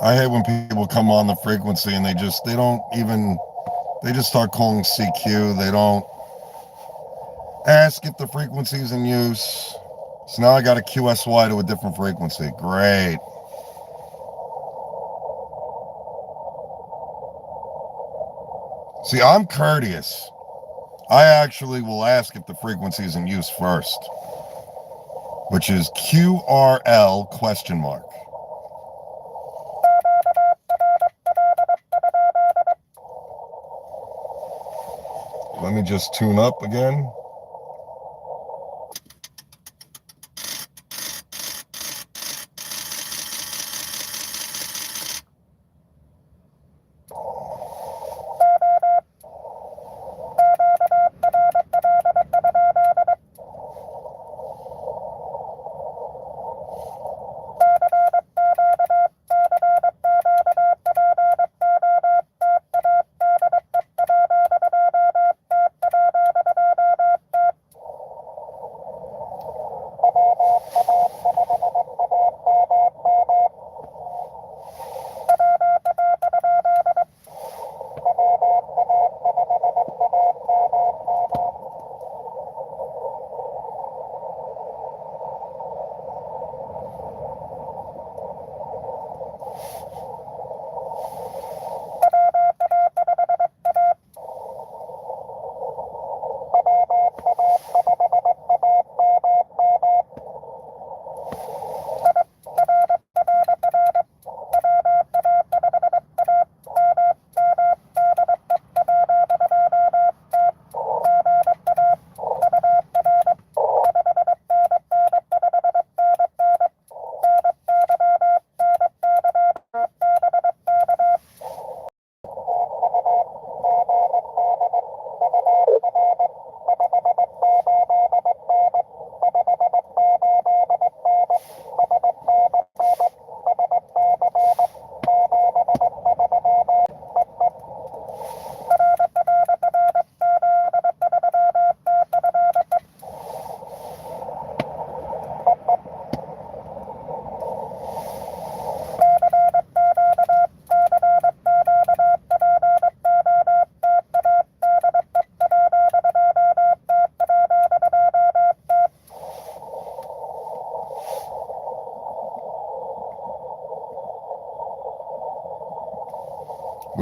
I hate when people come on the frequency and they just start calling CQ. They don't ask if the frequency is in use. So now I got a QSY to a different frequency. Great. See, I'm courteous. I actually will ask if the frequency is in use first, which is QRL question mark. Let me just tune up again.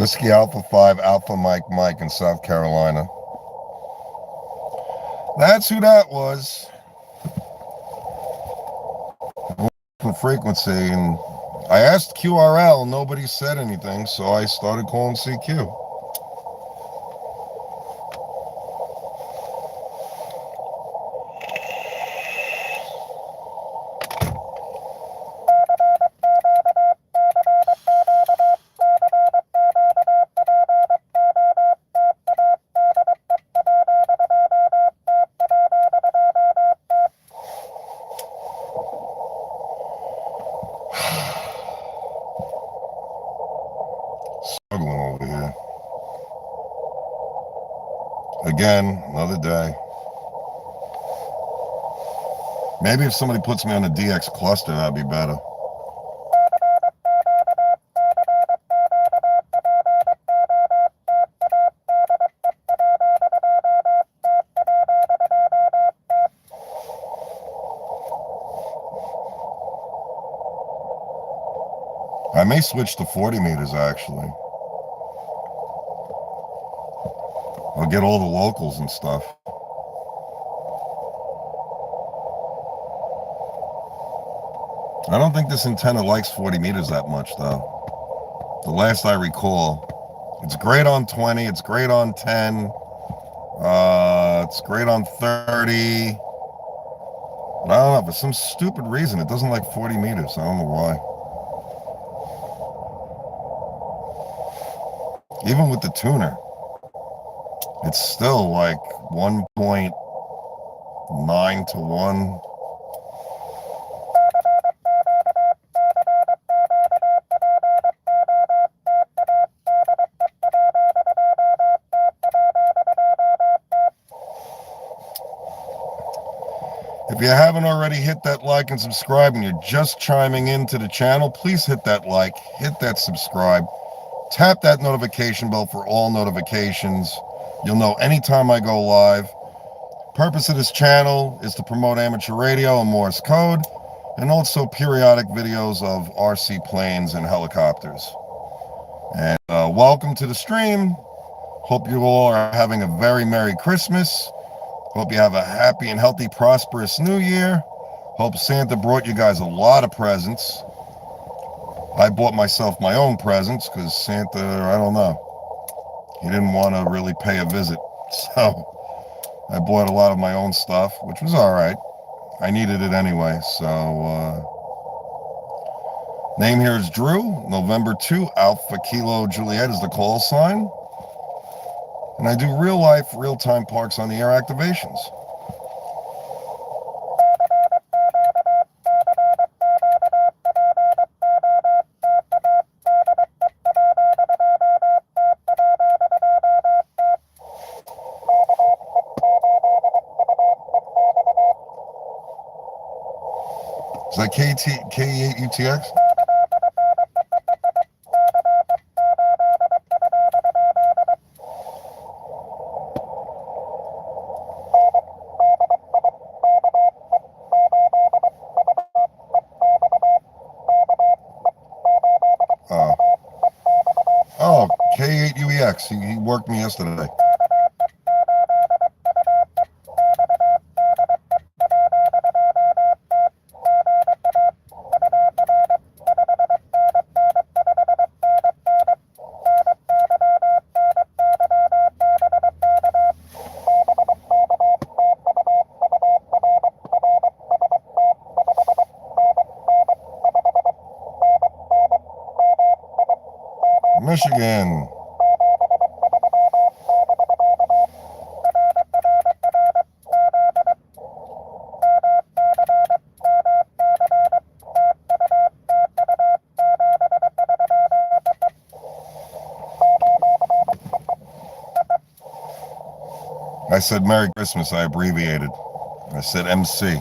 Whiskey Alpha 5 Alpha Mike Mike in South Carolina. That's who that was. From frequency, and I asked QRL, nobody said anything, so I started calling CQ. Struggling over here. Again, another day. Maybe if somebody puts me on a DX cluster, that'd be better. I may switch to 40 meters, actually. I'll get all the locals and stuff. I don't think this antenna likes 40 meters that much, though. The last I recall. It's great on 20. It's great on 10. It's great on 30. But I don't know. For some stupid reason, it doesn't like 40 meters. I don't know why. Even with the tuner, it's still like 1.9 to 1. If you haven't already, hit that like and subscribe, and you're just chiming into the channel, please hit that like, hit that subscribe, tap that notification bell for all notifications. You'll know anytime I go live. Purpose of this channel is to promote amateur radio and Morse code, and also periodic videos of RC planes and helicopters. And welcome to the stream. Hope you all are having a very Merry Christmas. Hope you have a happy and healthy, prosperous New Year. Hope Santa brought you guys a lot of presents. I bought myself my own presents because Santa, I don't know, he didn't want to really pay a visit. So I bought a lot of my own stuff, which was all right. I needed it anyway. So name here is Drew. November 2, Alpha Kilo Juliet is the call sign. And I do real life, real-time parks on the air activations. Is that K8UTX? Oh, K8UEX. He worked me yesterday. Michigan. I said Merry Christmas, I abbreviated. I said MC.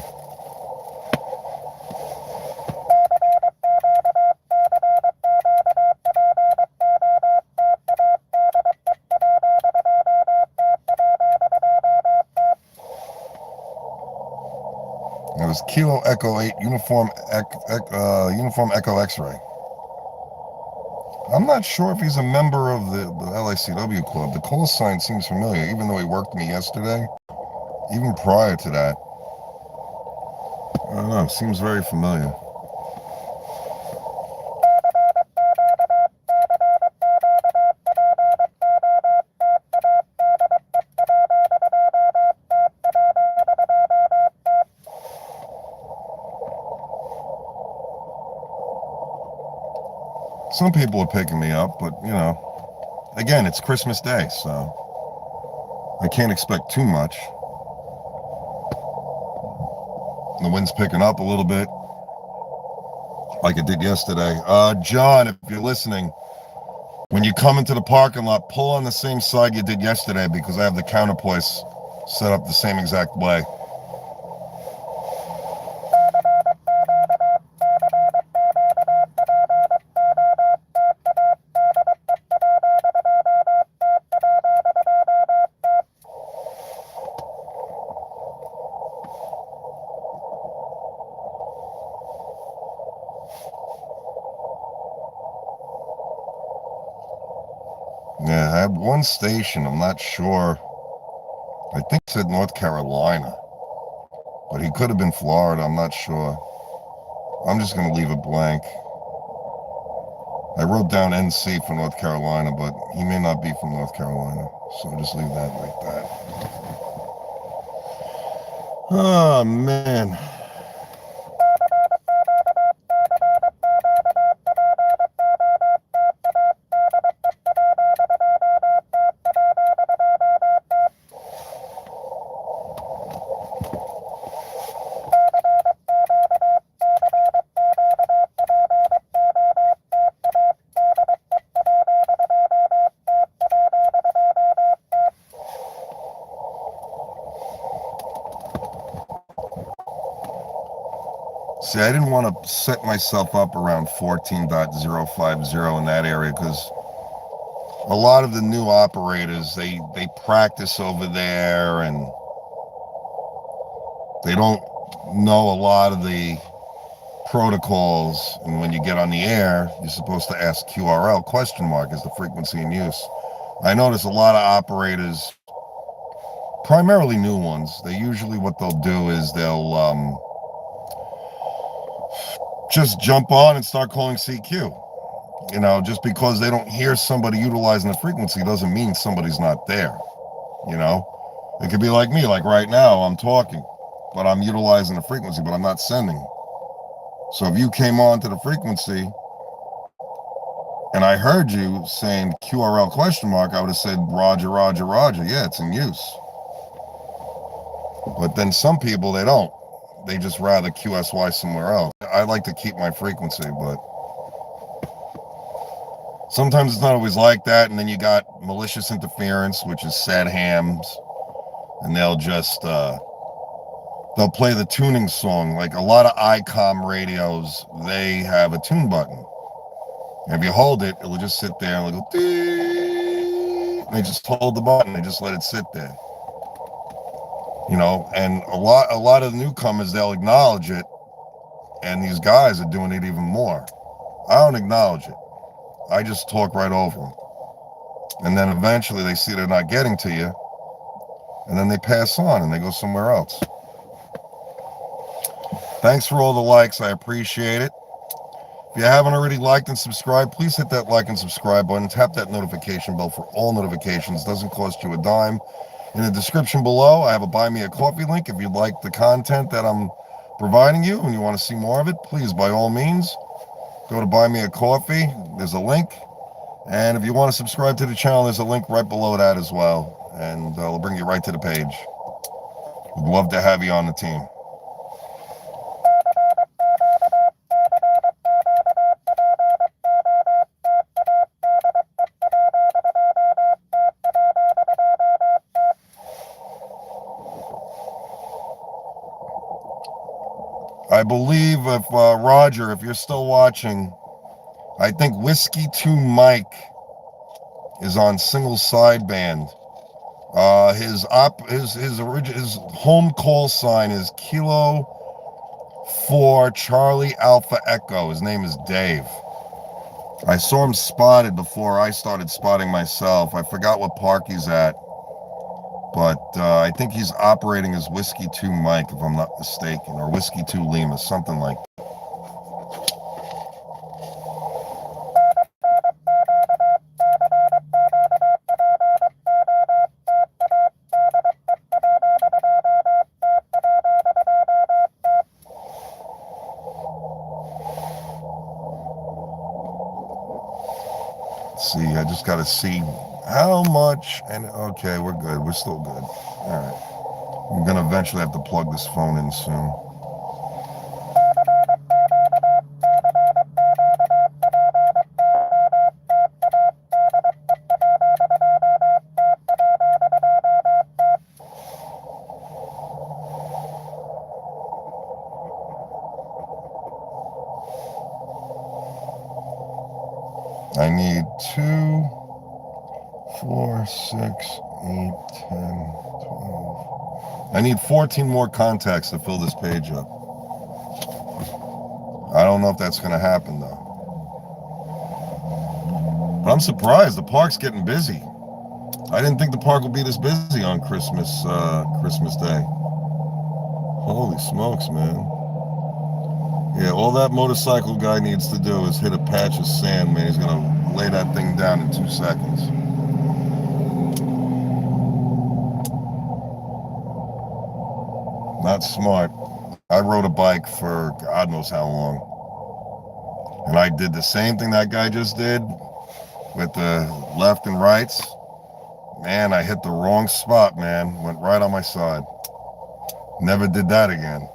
It was Kilo Echo 8 Uniform Echo X-ray. I'm not sure if he's a member of the LICW club. The call sign seems familiar, even though he worked me yesterday. Even prior to that. I don't know, seems very familiar. Some people are picking me up, but, you know, again, it's Christmas Day, so I can't expect too much. The wind's picking up a little bit, like it did yesterday. John, if you're listening, when you come into the parking lot, pull on the same side you did yesterday, because I have the counterpoise set up the same exact way. Yeah, I had one station, I'm not sure. I think it said North Carolina, but he could have been Florida, I'm not sure. I'm just going to leave it blank. I wrote down NC for North Carolina, but he may not be from North Carolina, so I'll just leave that like that. Oh, man. See, I didn't want to set myself up around 14.050 in that area, because a lot of the new operators, they practice over there, and they don't know a lot of the protocols. And when you get on the air, you're supposed to ask QRL, question mark, is the frequency in use. I notice a lot of operators, primarily new ones, they usually, what they'll do is they'll just jump on and start calling CQ. You know, just because they don't hear somebody utilizing the frequency doesn't mean somebody's not there. You know, it could be like me, like right now, I'm talking, but I'm utilizing the frequency, but I'm not sending. So if you came on to the frequency and I heard you saying QRL question mark, I would have said, Roger, Roger, Roger. Yeah, it's in use. But then some people, they don't. They just rather QSY somewhere else. I like to keep my frequency, but sometimes it's not always like that. And then you got malicious interference, which is sad hams. And they'll just, they'll play the tuning song. Like a lot of ICOM radios, they have a tune button. And if you hold it, it'll just sit there and it'll go, dee, and they just hold the button, they just let it sit there. You know, and a lot of the newcomers, they'll acknowledge it, and these guys are doing it even more. I don't acknowledge it. I just talk right over them. And then eventually they see they're not getting to you, and then they pass on and they go somewhere else. Thanks for all the likes. I appreciate it. If you haven't already liked and subscribed, please hit that like and subscribe button. Tap that notification bell for all notifications. Doesn't cost you a dime. In the description below, I have a Buy Me a Coffee link. If you'd like the content that I'm providing you and you want to see more of it, please, by all means, go to Buy Me a Coffee. There's a link. And if you want to subscribe to the channel, there's a link right below that as well. And it'll bring you right to the page. Would love to have you on the team. I believe if Roger, if you're still watching, I think Whiskey 2 Mike is on single sideband. His home call sign is Kilo 4 Charlie Alpha Echo. His name is Dave. I saw him spotted before I started spotting myself. I forgot what park he's at, but I think he's operating as Whiskey 2 Mike, if I'm not mistaken, or Whiskey 2 Lima, something like that. See, I just got to see how much, and okay, we're good. We're still good. All right. I'm going to eventually have to plug this phone in soon. I need 2, 4, 6, 8, 10, 12. I need 14 more contacts to fill this page up. I don't know if that's going to happen, though. But I'm surprised. The park's getting busy. I didn't think the park would be this busy on Christmas Day. Holy smokes, man. Yeah, all that motorcycle guy needs to do is hit a patch of sand, man. He's going to lay that thing down in 2 seconds. Not smart. I rode a bike for God knows how long. And I did the same thing that guy just did with the left and rights. Man, I hit the wrong spot, man. Went right on my side. Never did that again.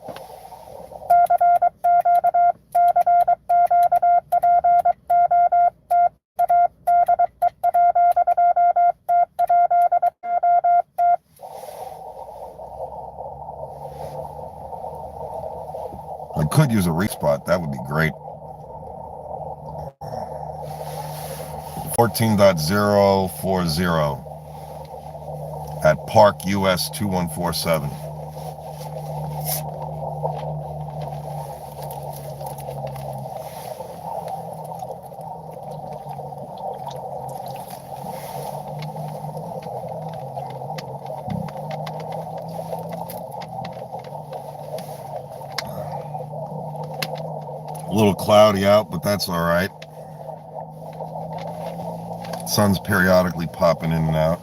I could use a respot. That would be great. 14.040 at Park US 2147. A little cloudy out, but that's all right. Sun's periodically popping in and out.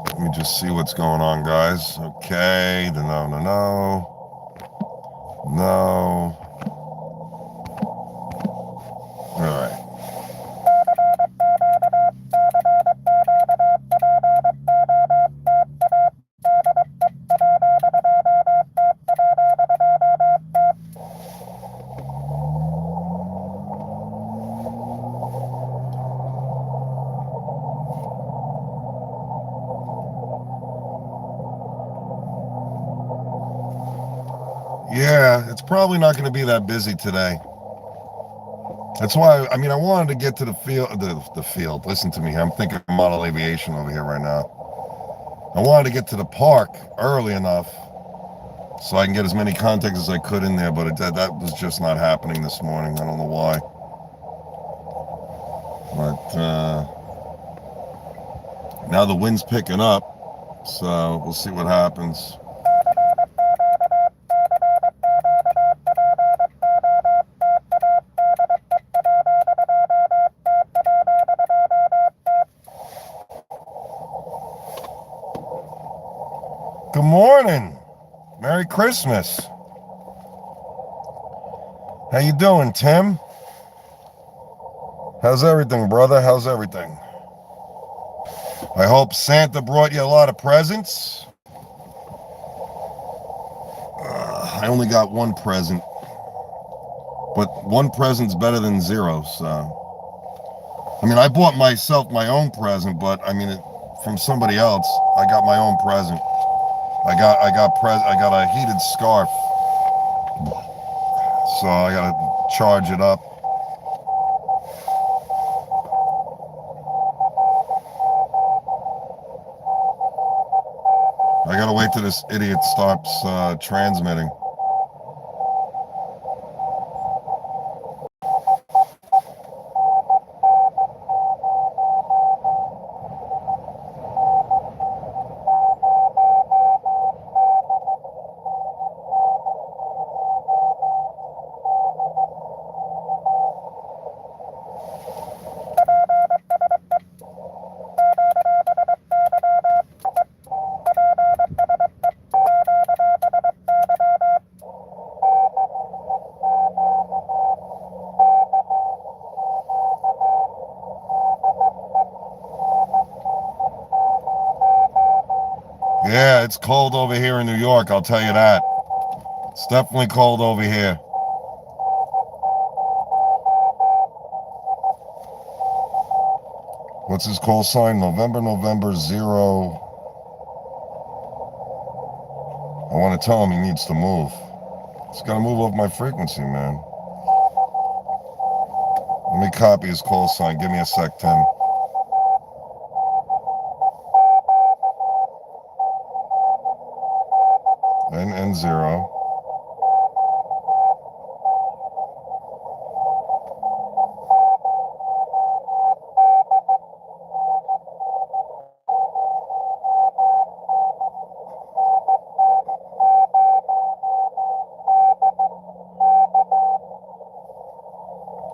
Let me just see what's going on, guys. Okay, no. All right. Yeah, it's probably not going to be that busy today. That's why, I mean, I wanted to get to the field, the field. Listen to me, I'm thinking model aviation over here right now. I wanted to get to the park early enough so I can get as many contacts as I could in there, but that was just not happening this morning. I don't know why. But now the wind's picking up, so we'll see what happens. Good morning. Merry Christmas. How you doing, Tim? How's everything, brother? How's everything? I hope Santa brought you a lot of presents. I only got one present, but one present's better than zero, so. I mean, I bought myself my own present, but I mean, from somebody else, I got my own present. I got a heated scarf, so I gotta charge it up. I gotta wait till this idiot stops transmitting. Yeah, it's cold over here in New York, I'll tell you that. It's definitely cold over here. What's his call sign? November 0. I want to tell him he needs to move. He's got to move off my frequency, man. Let me copy his call sign. Give me a sec, Tim. N0.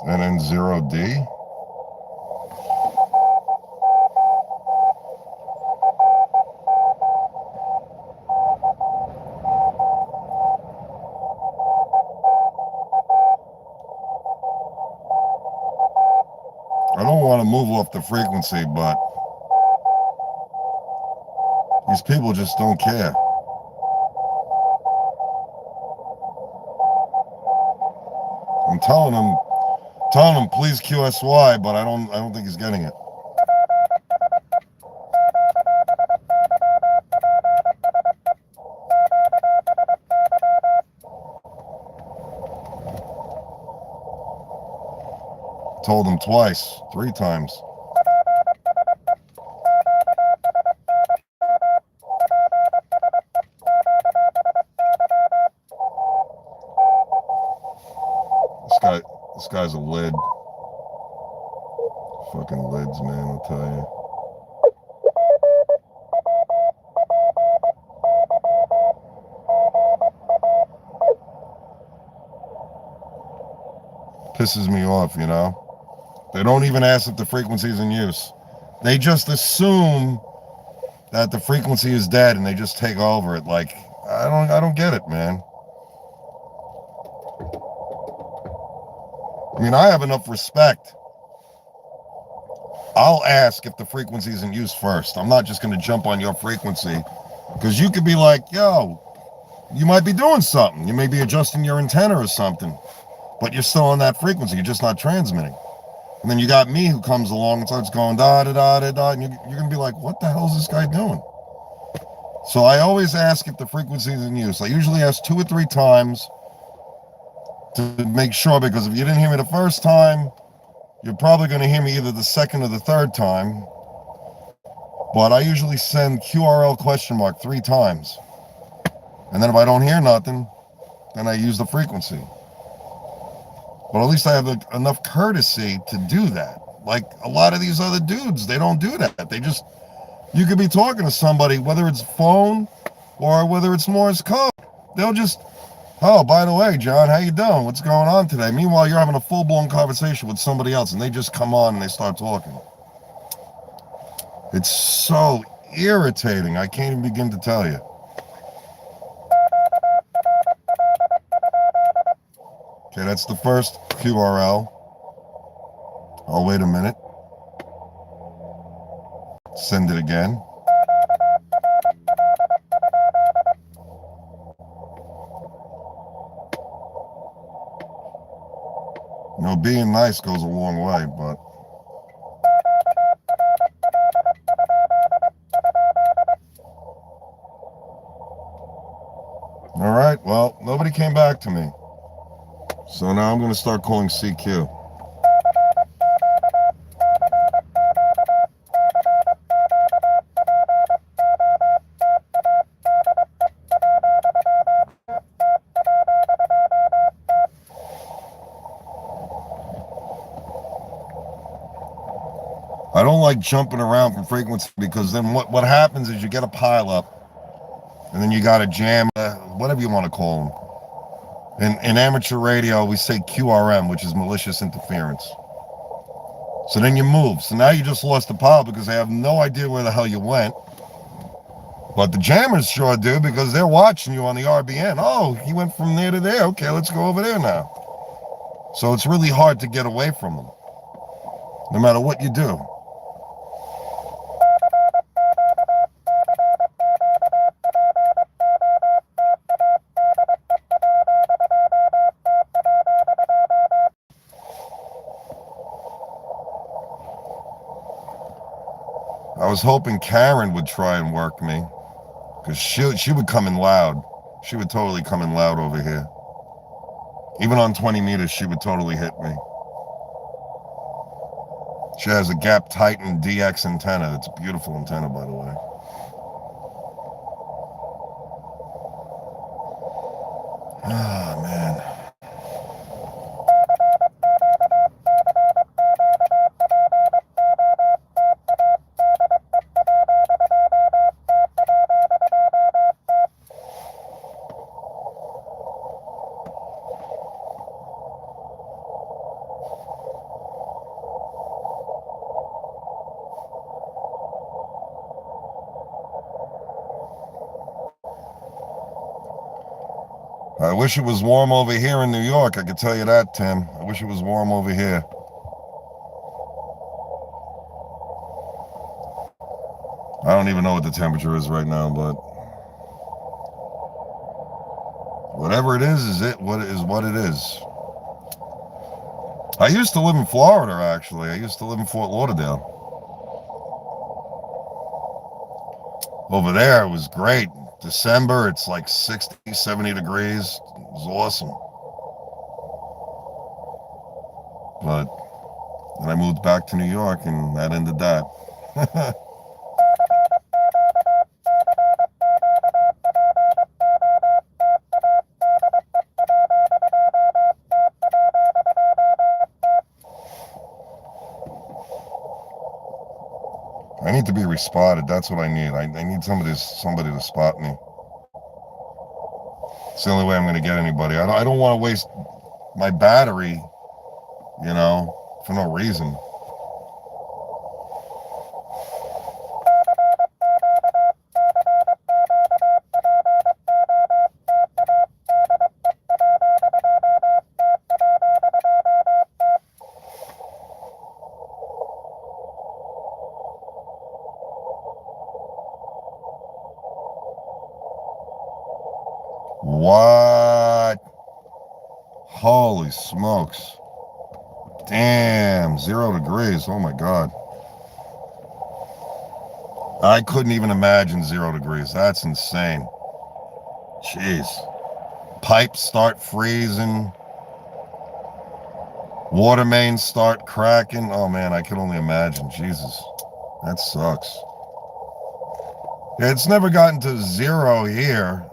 N0D. I don't want to move off the frequency, but these people just don't care. I'm telling him please QSY, but I don't think he's getting it. Told him twice, 3 times. This guy's a lid. Fucking lids, man, I'll tell you. Pisses me off, you know. They don't even ask if the frequency is in use. They just assume that the frequency is dead and they just take over it. Like, I don't get it, man. I mean, I have enough respect. I'll ask if the frequency is in use first. I'm not just going to jump on your frequency, because you could be like, yo, you might be doing something. You may be adjusting your antenna or something, but you're still on that frequency. You're just not transmitting. And then you got me who comes along and starts going da-da-da-da-da, and you're going to be like, what the hell is this guy doing? So I always ask if the frequency is in use. I usually ask 2 or 3 times to make sure, because if you didn't hear me the first time, you're probably going to hear me either the second or the third time. But I usually send QRL ? 3 times. And then if I don't hear nothing, then I use the frequency. But at least I have enough courtesy to do that. Like a lot of these other dudes, they don't do that. They just, you could be talking to somebody, whether it's phone or whether it's Morse code. They'll just, oh, by the way, John, how you doing? What's going on today? Meanwhile, you're having a full-blown conversation with somebody else, and they just come on and they start talking. It's so irritating. I can't even begin to tell you. Okay, that's the first QRL. I'll wait a minute. Send it again. You know, being nice goes a long way, but all right, well, nobody came back to me. So now I'm going to start calling CQ. I don't like jumping around from frequency because then what happens is you get a pile up and then you got a jam, whatever you want to call them. In amateur radio, we say QRM, which is malicious interference. So then you move. So now you just lost the pile because they have no idea where the hell you went. But the jammers sure do because they're watching you on the RBN. Oh, he went from there to there. Okay, let's go over there now. So it's really hard to get away from them, no matter what you do. I was hoping Karen would try and work me, because she would come in loud. She would totally come in loud over here. Even on 20 meters, she would totally hit me. She has a Gap Titan DX antenna. It's a beautiful antenna, by the way. Ah, man. I wish it was warm over here in New York. I could tell you that, Tim. I wish it was warm over here. I don't even know what the temperature is right now, but whatever it is what it is. I used to live in Florida, actually. I used to live in Fort Lauderdale. Over there, it was great. December, it's like 60, 70 degrees. It was awesome. But then I moved back to New York, and that ended that. I need to be respotted. That's what I need. I need somebody to spot me. It's the only way I'm going to get anybody. I don't want to waste my battery, for no reason. What? Holy smokes. Damn, 0 degrees. Oh my God. I couldn't even imagine 0 degrees. That's insane. Jeez. Pipes start freezing. Water mains start cracking. Oh man, I can only imagine. Jesus. That sucks. Yeah, it's never gotten to 0 here.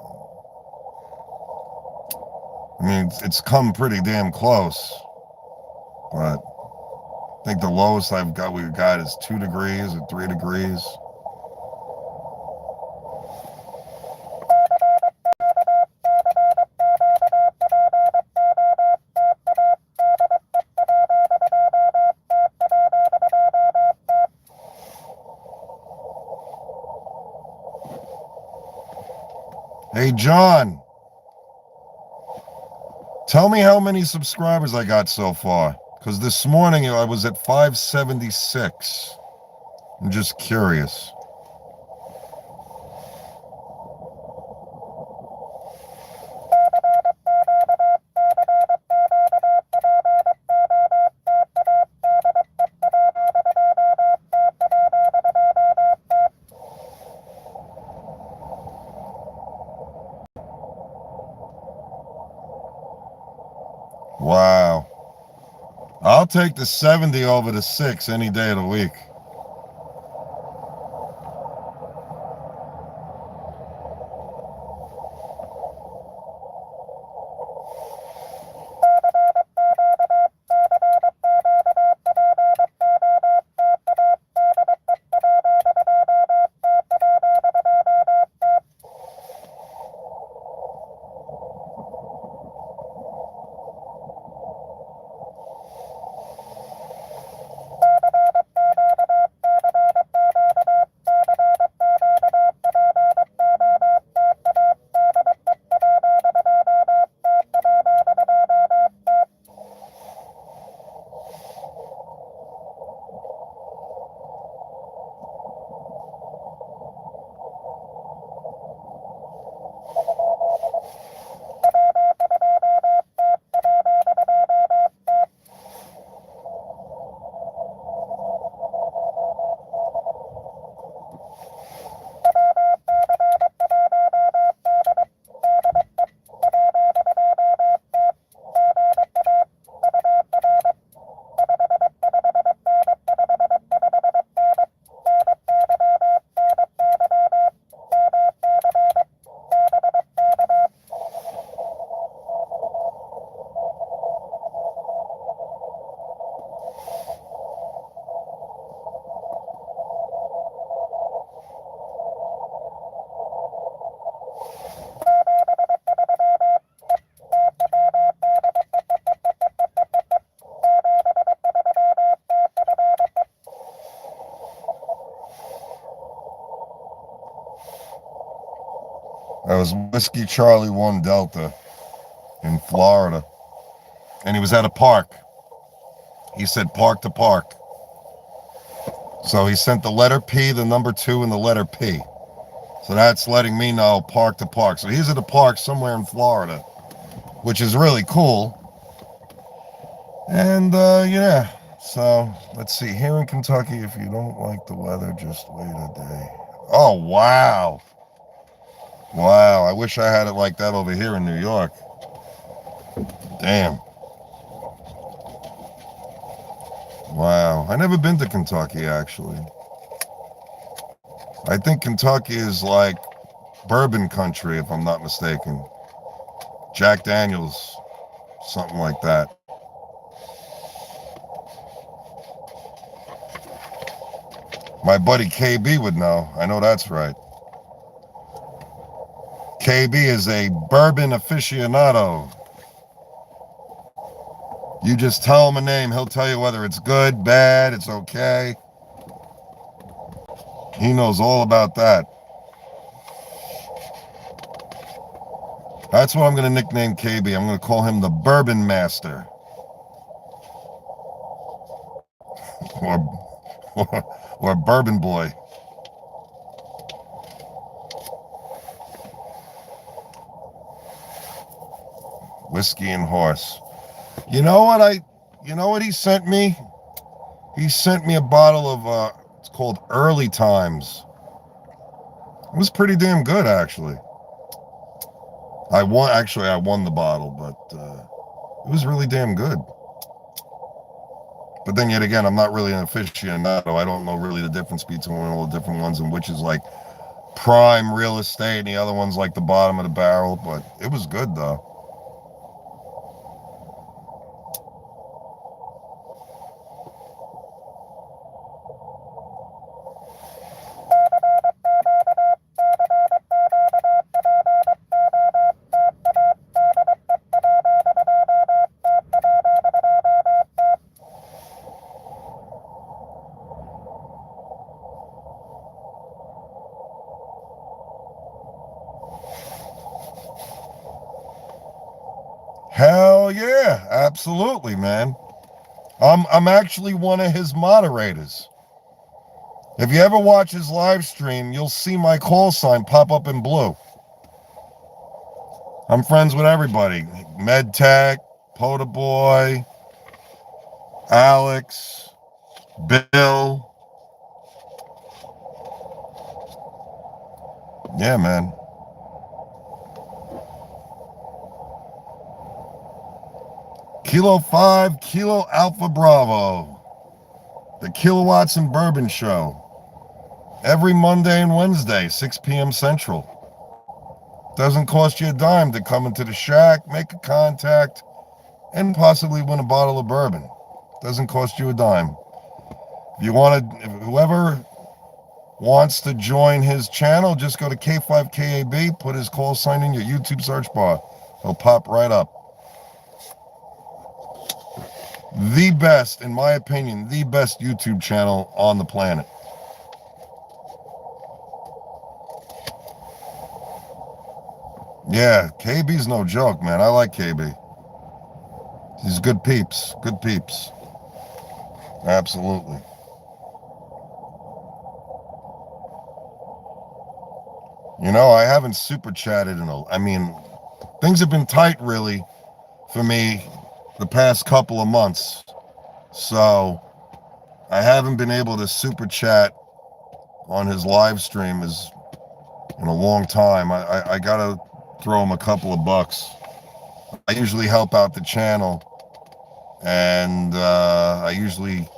I mean, it's come pretty damn close, but I think the lowest we've got is 2 degrees or 3 degrees. Hey, John. Tell me how many subscribers I got so far, because this morning I was at 576. I'm just curious. Wow. I'll take the 70 over the 6 any day of the week. That was Whiskey Charlie 1 Delta in Florida. And he was at a park. He said park to park. So he sent the letter P, the number 2, and the letter P. So that's letting me know park to park. So he's at a park somewhere in Florida, which is really cool. And yeah, so let's see. Here in Kentucky, if you don't like the weather, just wait a day. Oh, wow. Wow, I wish I had it like that over here in New York. Damn. Wow, I never been to Kentucky, actually. I think Kentucky is like bourbon country, if I'm not mistaken. Jack Daniels, something like that. My buddy KB would know. I know that's right. KB is a bourbon aficionado. You just tell him a name, he'll tell you whether it's good, bad, it's okay. He knows all about that. That's what I'm going to nickname KB. I'm going to call him the Bourbon Master. or Bourbon Boy. Whiskey and Horse. You know what he sent me? He sent me a bottle of, it's called Early Times. It was pretty damn good, actually. I won the bottle, but it was really damn good. But then yet again, I'm not really an aficionado. I don't know really the difference between all the different ones, and which is like prime real estate and the other one's like the bottom of the barrel, but it was good though. Hell yeah, absolutely, man. I'm actually one of his moderators. If you ever watch his live stream, you'll see my call sign pop up in blue. I'm friends with everybody. MedTech, Pota Boy, Alex, Bill. Yeah, man. Kilo 5, Kilo Alpha Bravo. The Kilowatts and Bourbon Show. Every Monday and Wednesday, 6 p.m. Central. Doesn't cost you a dime to come into the shack, make a contact, and possibly win a bottle of bourbon. Doesn't cost you a dime. If you want to, whoever wants to join his channel, just go to K5KAB, put his call sign in your YouTube search bar. He'll pop right up. The best, in my opinion, the best YouTube channel on the planet. Yeah, KB's no joke, man. I like KB. He's good peeps. Good peeps. Absolutely. You know, I haven't super chatted things have been tight really for me the past couple of months. So I haven't been able to super chat on his live stream in a long time. I gotta throw him a couple of bucks. I usually help out the channel, and I usually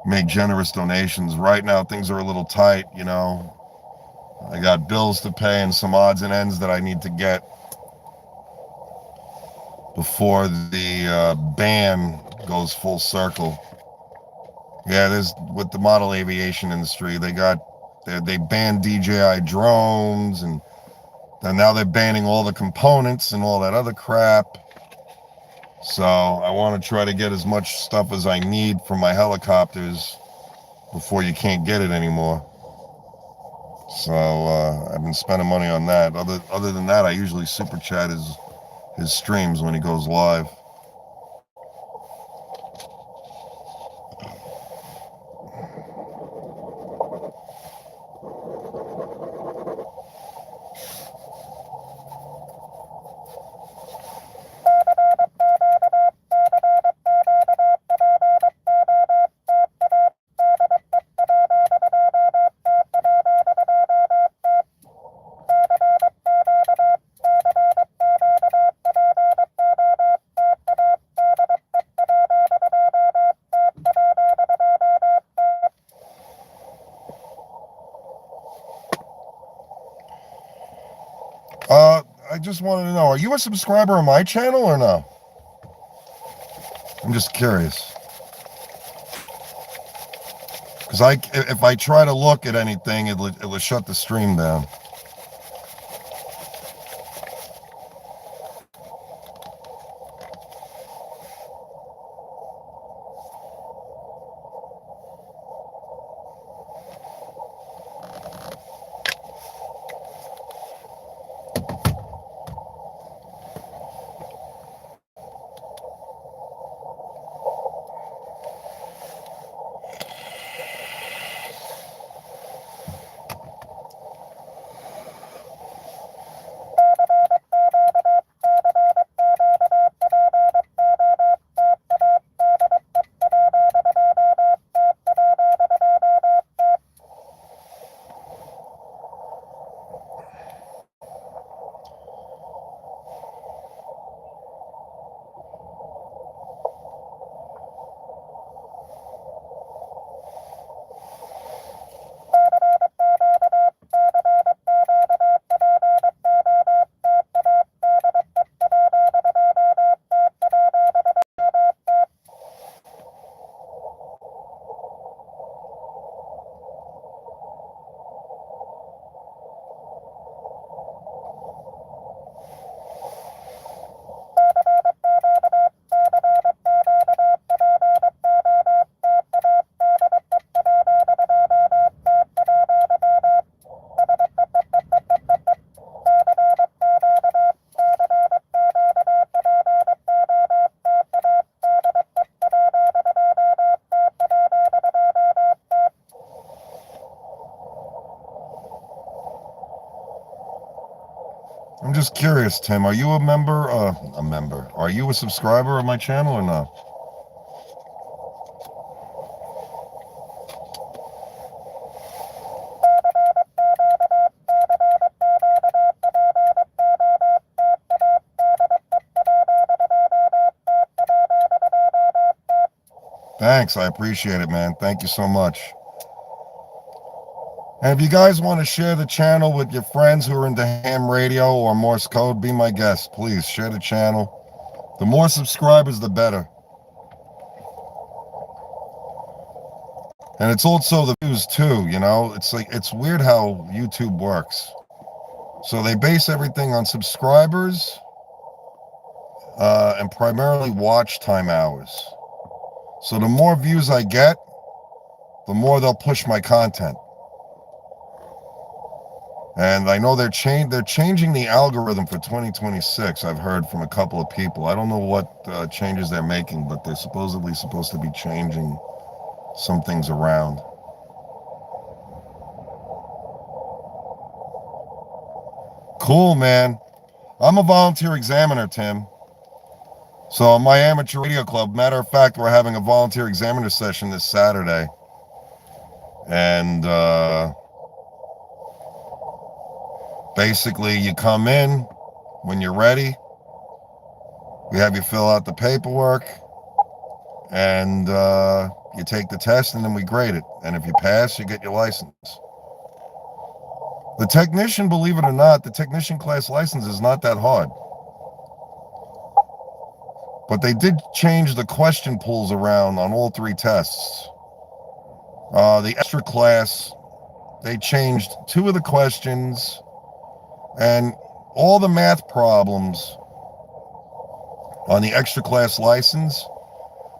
make generous donations. Right now things are a little tight, you know. I got bills to pay and some odds and ends that I need to get before the ban goes full circle. Yeah, there's with the model aviation industry, they banned DJI drones, and now they're banning all the components and all that other crap. So I want to try to get as much stuff as I need from my helicopters before you can't get it anymore. So I've been spending money on that. Other than that, I usually super chat his streams when he goes live. I just wanted to know, are you a subscriber on my channel or no? I'm just curious. Because if I try to look at anything, it'll shut the stream down. I'm just curious, Tim. Are you a member? Are you a subscriber of my channel or not? Thanks. I appreciate it, man. Thank you so much. And if you guys want to share the channel with your friends who are into ham radio or Morse code, be my guest. Please share the channel. The more subscribers, the better. And it's also the views too, you know. It's weird how YouTube works. So they base everything on subscribers and primarily watch time hours. So the more views I get, the more they'll push my content. And I know they're changing the algorithm for 2026. I've heard from a couple of people. I don't know what changes they're making, but they're supposedly supposed to be changing some things around. Cool, man. I'm a volunteer examiner, Tim. So my amateur radio club, matter of fact, we're having a volunteer examiner session this Saturday. And basically you come in when you're ready. We have you fill out the paperwork and you take the test and then we grade it. And if you pass, you get your license. The technician, believe it or not, the technician class license is not that hard. But they did change the question pools around on all three tests. The extra class, they changed 2 of the questions, and all the math problems on the extra class license,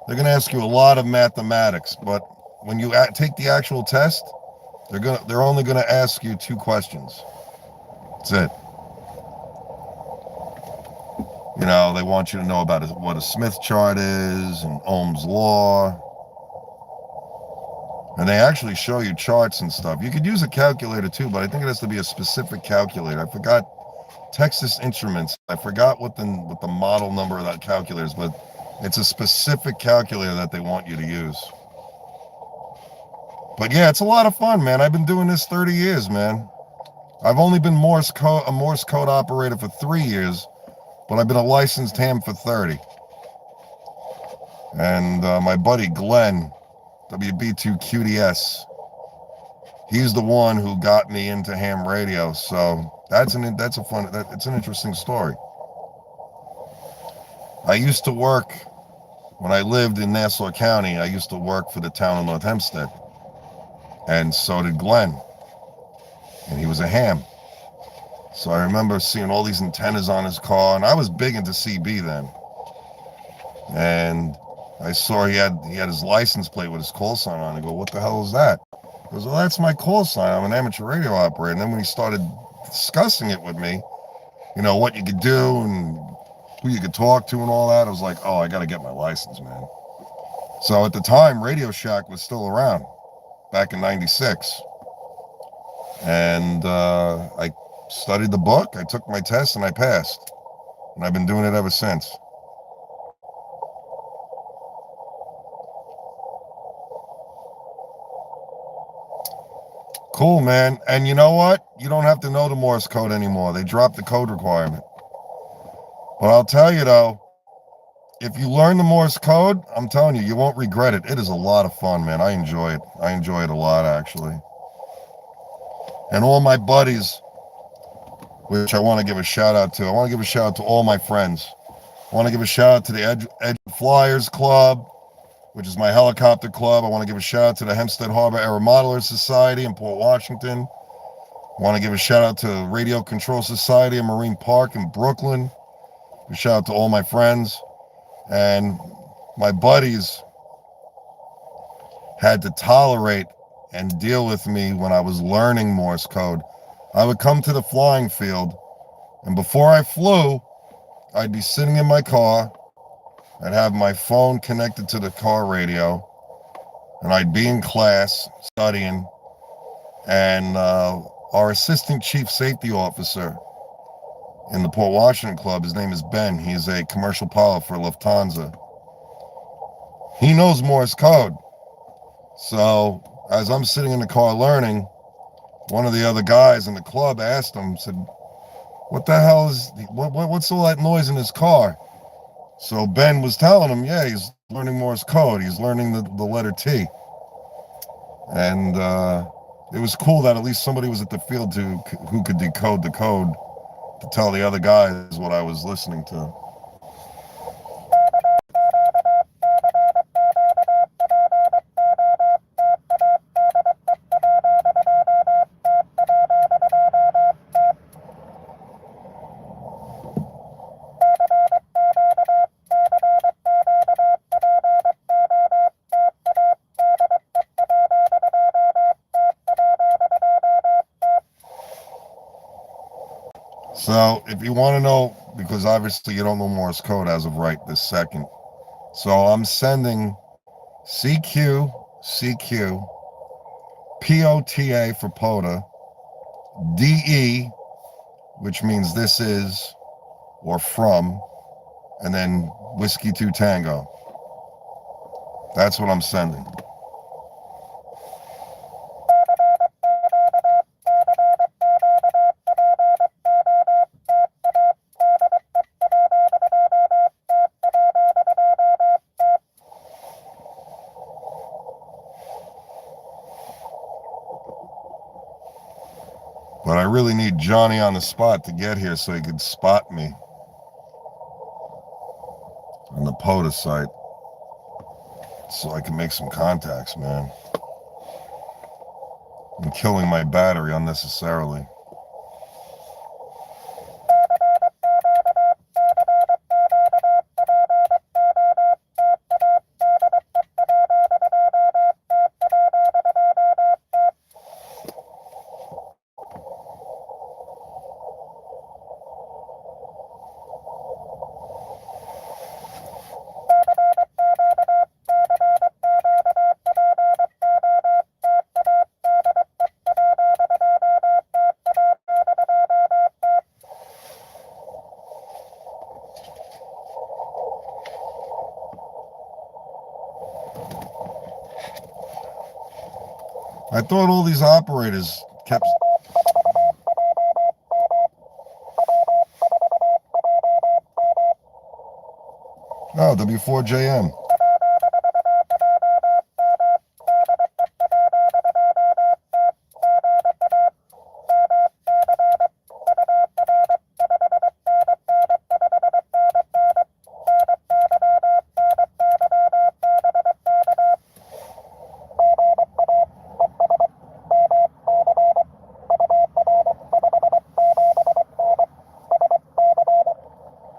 they're going to ask you a lot of mathematics. But when you take the actual test, They're only gonna ask you 2 questions. That's it. You know, they want you to know about what a Smith chart is and Ohm's law. And they actually show you charts and stuff. You could use a calculator too, but I think it has to be a specific calculator. I forgot Texas Instruments. I forgot what the model number of that calculator is, but it's a specific calculator that they want you to use. But yeah, it's a lot of fun, man. I've been doing this 30 years, man. I've only been a Morse code operator for 3 years, but I've been a licensed ham for 30. And my buddy Glenn, WB2QDS, he's the one who got me into ham radio. So it's an interesting story. I used to work, when I lived in Nassau County, I used to work for the town of North Hempstead. And so did Glenn. And he was a ham. So I remember seeing all these antennas on his car, and I was big into CB then. And I saw he had his license plate with his call sign on. I go, what the hell is that? He goes, well, that's my call sign. I'm an amateur radio operator. And then when he started discussing it with me, you know, what you could do and who you could talk to and all that, I was like, oh, I got to get my license, man. So at the time, Radio Shack was still around back in 96. And I studied the book, I took my test, and I passed. And I've been doing it ever since. Cool, man. And you know what? You don't have to know the Morse code anymore. They dropped the code requirement. But I'll tell you, though, if you learn the Morse code, I'm telling you, you won't regret it. It is a lot of fun, man. I enjoy it. I enjoy it a lot, actually. And all my buddies, which I want to give a shout out to. I want to give a shout out to all my friends. I want to give a shout out to the Edge Flyers Club, which is my helicopter club. I want to give a shout out to the Hempstead Harbor Aero Modelers Society in Port Washington. I want to give a shout out to Radio Control Society in Marine Park in Brooklyn. A shout out to all my friends. And my buddies had to tolerate and deal with me when I was learning Morse code. I would come to the flying field, and before I flew, I'd be sitting in my car. I'd have my phone connected to the car radio, and I'd be in class studying. And our assistant chief safety officer in the Port Washington Club, his name is Ben. He's a commercial pilot for Lufthansa. He knows Morse code. So as I'm sitting in the car learning, one of the other guys in the club asked him, said, what the hell is, what's all that noise in his car? So Ben was telling him, yeah, he's learning Morse code. He's learning the letter T. And it was cool that at least somebody was at the field who could decode the code to tell the other guys what I was listening to. So if you want to know, because obviously you don't know Morse code as of right this second. So I'm sending CQ, POTA for POTA, DE, which means this is or from, and then Whiskey 2 Tango. That's what I'm sending. But I really need Johnny on the spot to get here so he could spot me on the POTA site so I can make some contacts, man. I'm killing my battery unnecessarily. I thought all these operators kept... Oh, W4JM.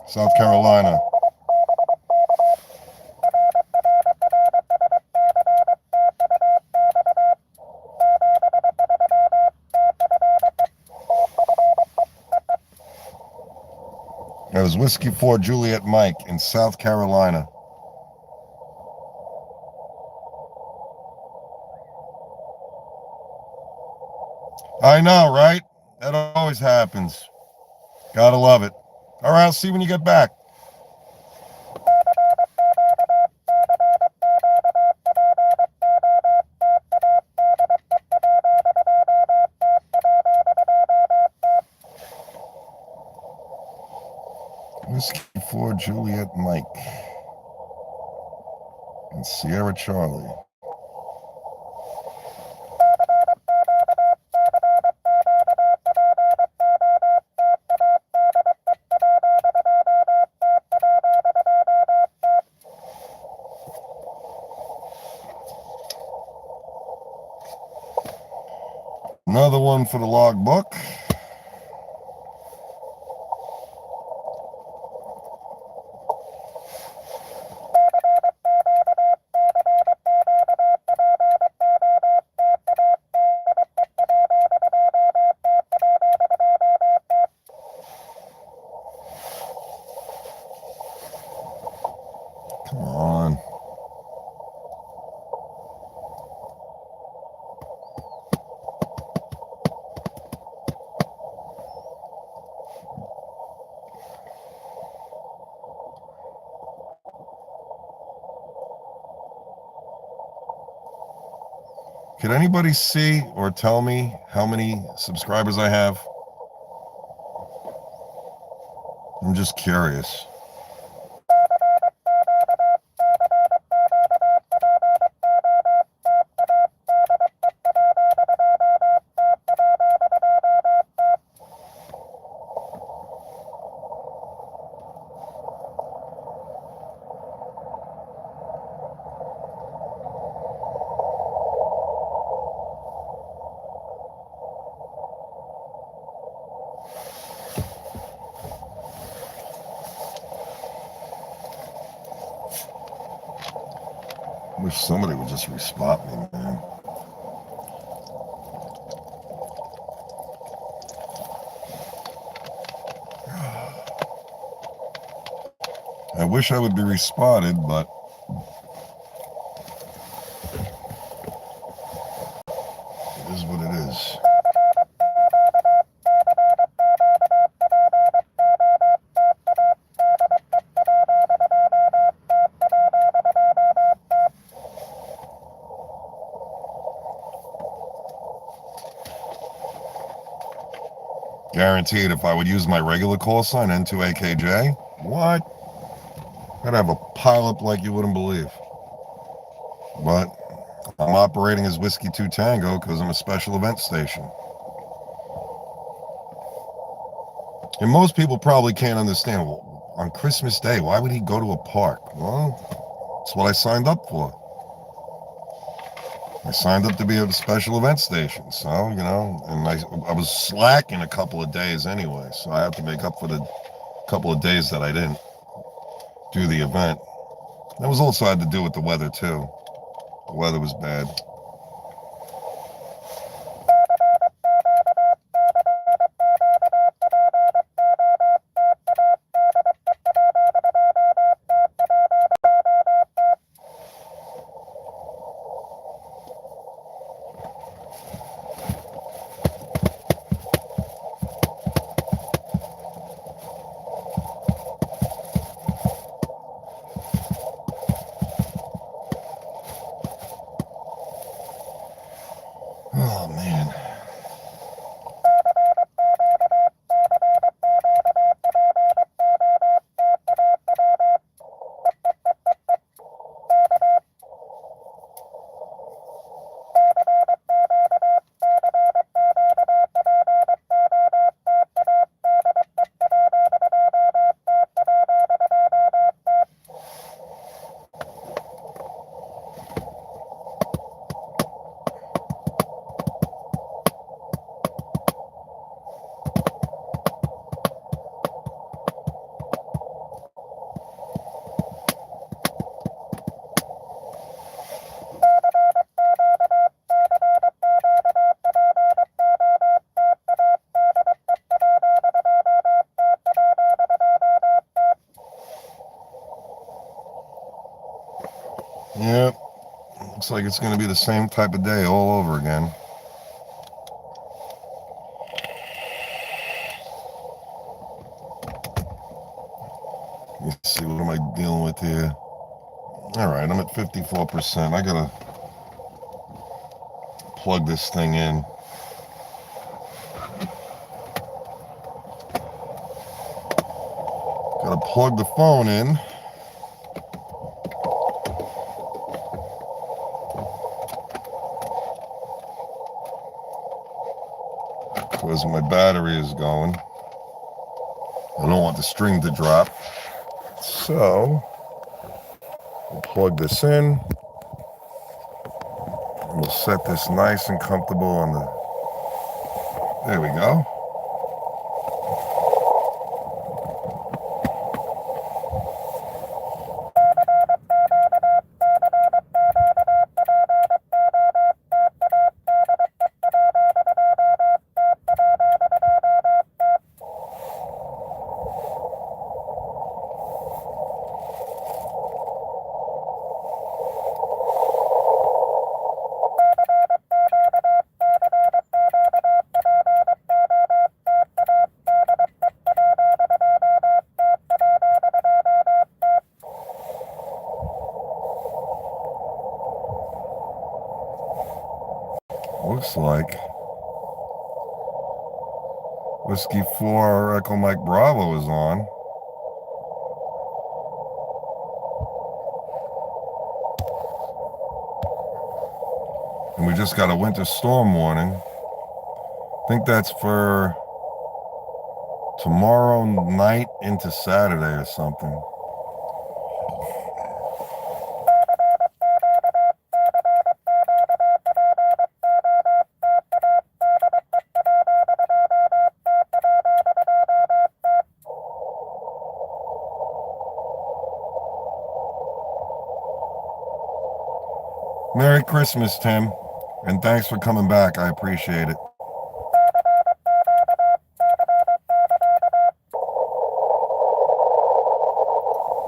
South Carolina. That was Whiskey 4 Juliet Mike in South Carolina. I know, right? That always happens. Gotta love it. All right, I'll see you when you get back. Whiskey 4 Juliet Mike and Sierra Charlie. Another one for the logbook. Come on. Could anybody see or tell me how many subscribers I have? I'm just curious. Wish somebody would just respot me, man. I wish I would be respotted, but it is what it is. Guaranteed, if I would use my regular call sign, N2AKJ, what? I'd have a pileup like you wouldn't believe. But I'm operating as Whiskey 2 Tango because I'm a special event station. And most people probably can't understand, well, on Christmas Day, why would he go to a park? Well, that's what I signed up for. I signed up to be at a special event station, so, you know, and I was slacking a couple of days anyway, so I have to make up for the couple of days that I didn't do the event. That was also had to do with the weather, too. The weather was bad. Oh, man. Yep. Looks like it's going to be the same type of day all over again. Let's see, what am I dealing with here? All right, I'm at 54%. I got to plug this thing in. Got to plug the phone in. Because my battery is going. I don't want the string to drop. So, we'll plug this in. And we'll set this nice and comfortable on the... There we go. Looks like Whiskey 4 Echo Mike Bravo is on. And we just got a winter storm warning. I think that's for tomorrow night into Saturday or something. Merry Christmas, Tim, and thanks for coming back. I appreciate it.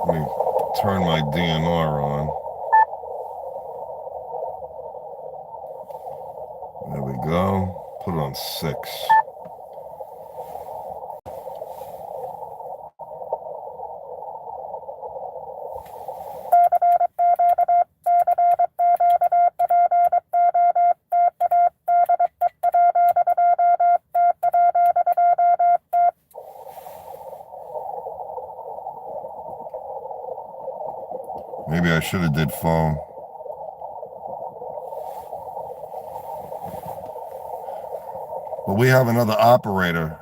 Let me turn my DNR on. There we go. Put it on 6. Maybe I should have did phone. But we have another operator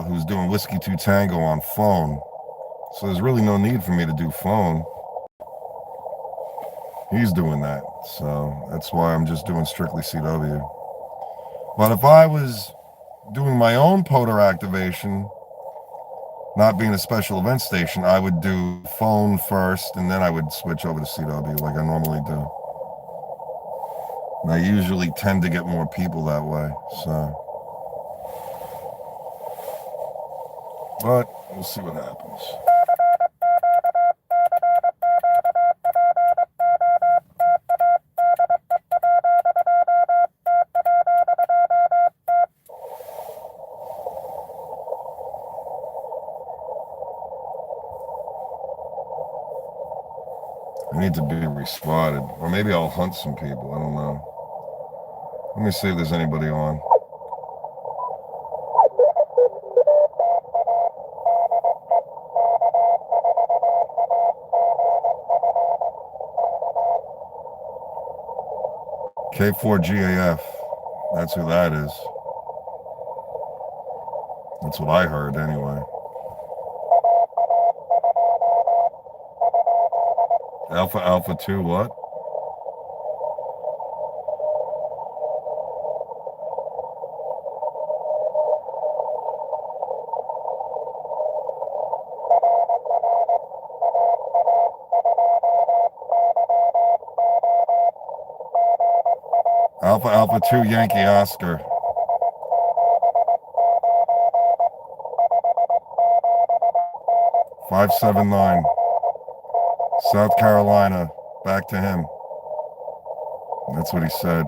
who's doing Whiskey 2 Tango on phone. So there's really no need for me to do phone. He's doing that. So that's why I'm just doing strictly CW. But if I was doing my own pota activation, not being a special event station, I would do phone first and then I would switch over to CW like I normally do. And I usually tend to get more people that way, so. But we'll see what happens. I need to be respotted. Or maybe I'll hunt some people. I don't know. Let me see if there's anybody on. K4GAF. That's who that is. That's what I heard anyway. Alpha 2 what? Alpha 2 Yankee Oscar. $579. South Carolina. Back to him. That's what he said.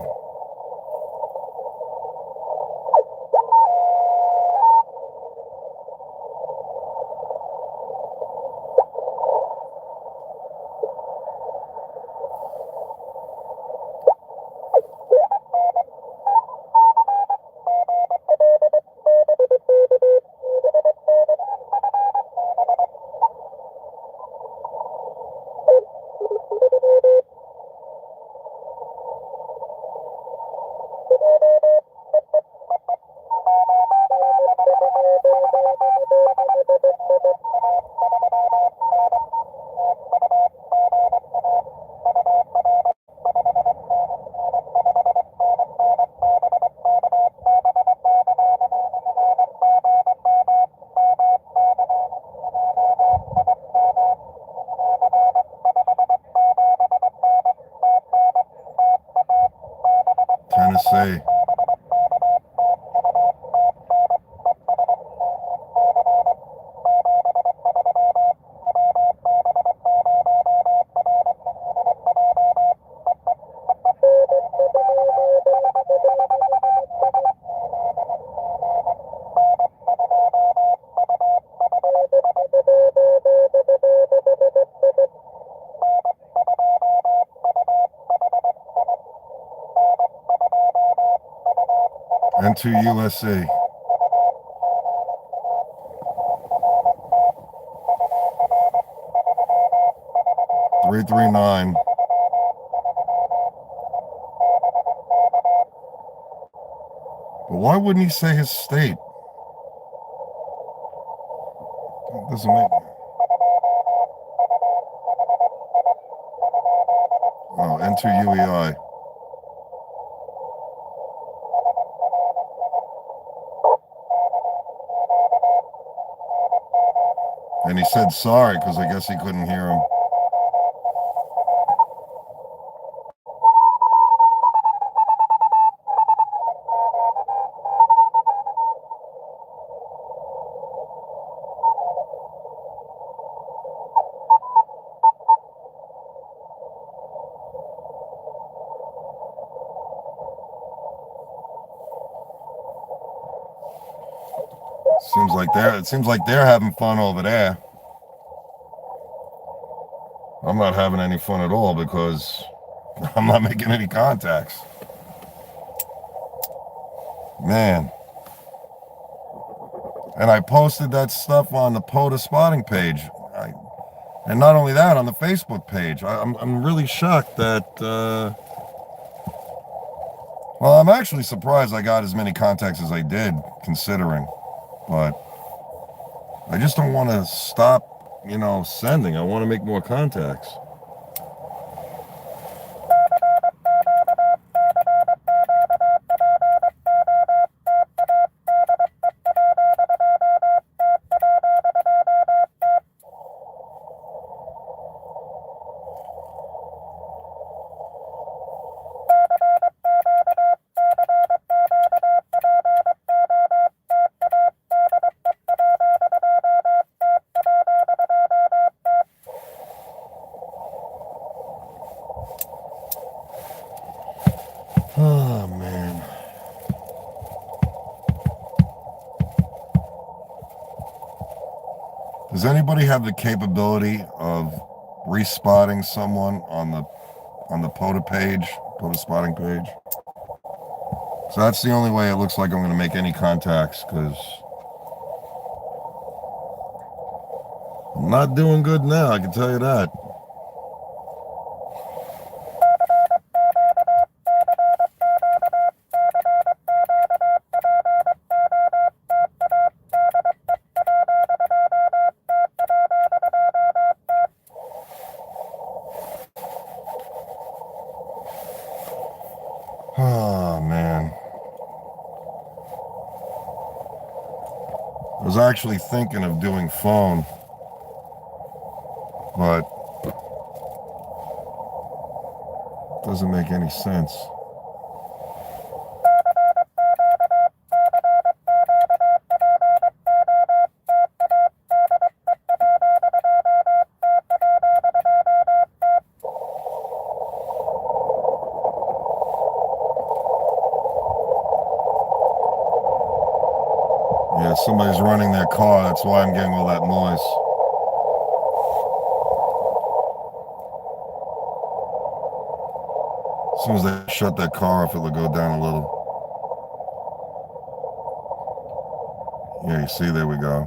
Tennessee. N2USC. $339. But why wouldn't he say his state? It doesn't make. Oh, N2UEI. And he said sorry because I guess he couldn't hear him. It seems like they're having fun over there. I'm not having any fun at all because I'm not making any contacts. Man. And I posted that stuff on the POTA spotting page. And not only that, on the Facebook page. I'm really shocked that... well, I'm actually surprised I got as many contacts as I did, considering. But I just don't want to stop, sending. I want to make more contacts. Oh, man. Does anybody have the capability of respotting someone on the POTA page, POTA spotting page? So that's the only way it looks like I'm going to make any contacts, because I'm not doing good now, I can tell you that. Oh, man. I was actually thinking of doing phone, but it doesn't make any sense. Yeah, somebody's running their car. That's why I'm getting all that noise. As soon as they shut that car off, it'll go down a little. Yeah, you see, there we go.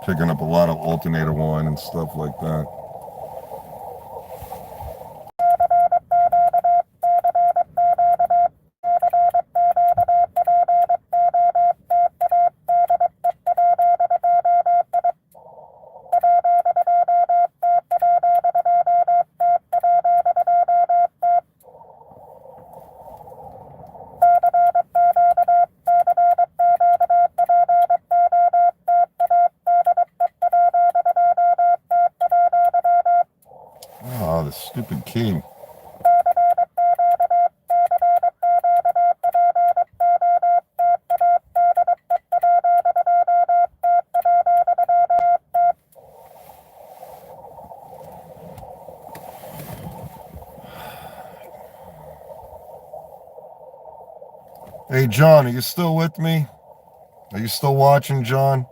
Picking up a lot of alternator wine and stuff like that. Oh, the stupid key. Hey, John, are you still with me? Are you still watching, John?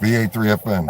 VA3FN.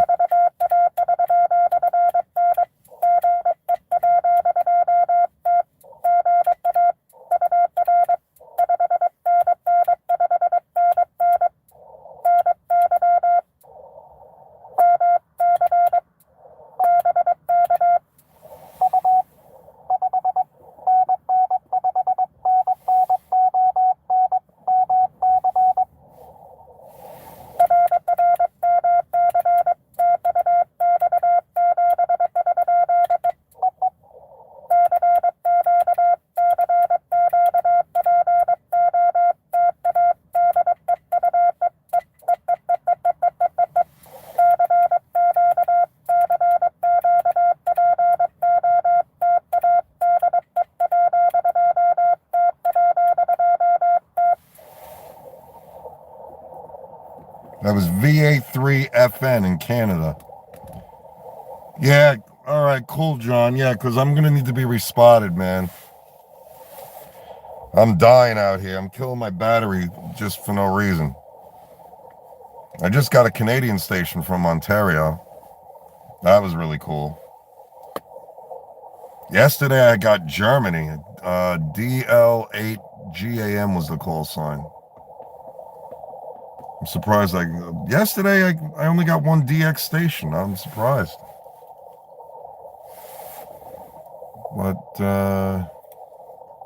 That was VA3FN in Canada. Yeah, all right, cool, John. Yeah, because I'm going to need to be respotted, man. I'm dying out here. I'm killing my battery just for no reason. I just got a Canadian station from Ontario. That was really cool. Yesterday I got Germany. DL8GAM was the call sign. I'm surprised. Yesterday I only got one DX station. I'm surprised. But I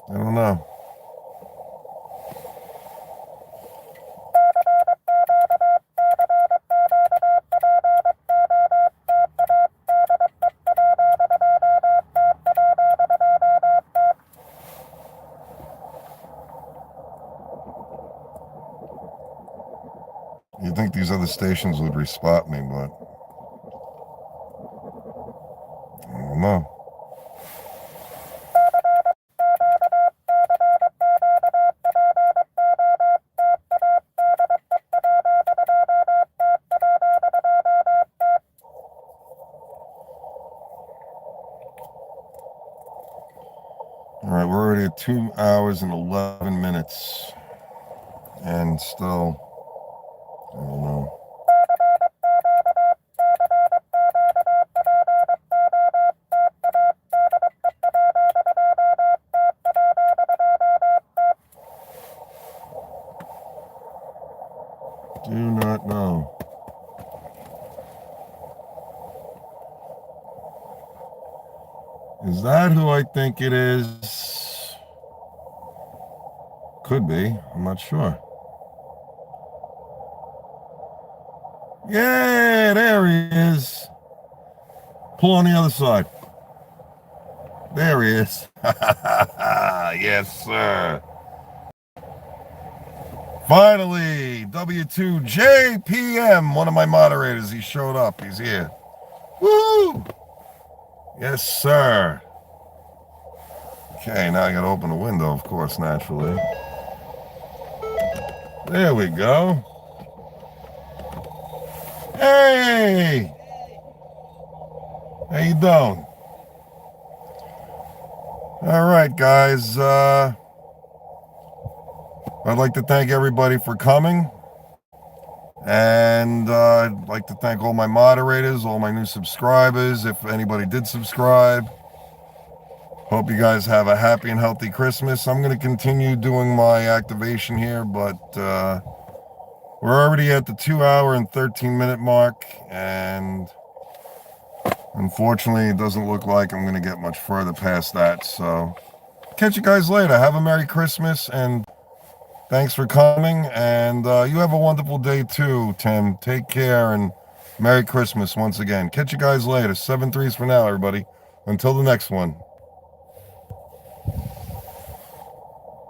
don't know. these other stations would respot me, but I don't know. All right, we're already at 2 hours and 11 minutes. And still, I don't know. Do not know. Is that who I think it is? Could be. I'm not sure. Yeah, there he is. Pull on the other side. There he is. Yes, sir. Finally, W2JPM, one of my moderators. He showed up. He's here. Woo! Yes, sir. Okay, now I got to open the window, of course, naturally. There we go. Hey! How you doing? All right, guys. I'd like to thank everybody for coming. And I'd like to thank all my moderators, all my new subscribers, if anybody did subscribe. Hope you guys have a happy and healthy Christmas. I'm going to continue doing my activation here, but we're already at the 2 hour and 13 minute mark, and unfortunately it doesn't look like I'm going to get much further past that. So catch you guys later. Have a Merry Christmas, and thanks for coming, and you have a wonderful day too, Tim. Take care, and Merry Christmas once again. Catch you guys later. 7-3s for now, everybody. Until the next one.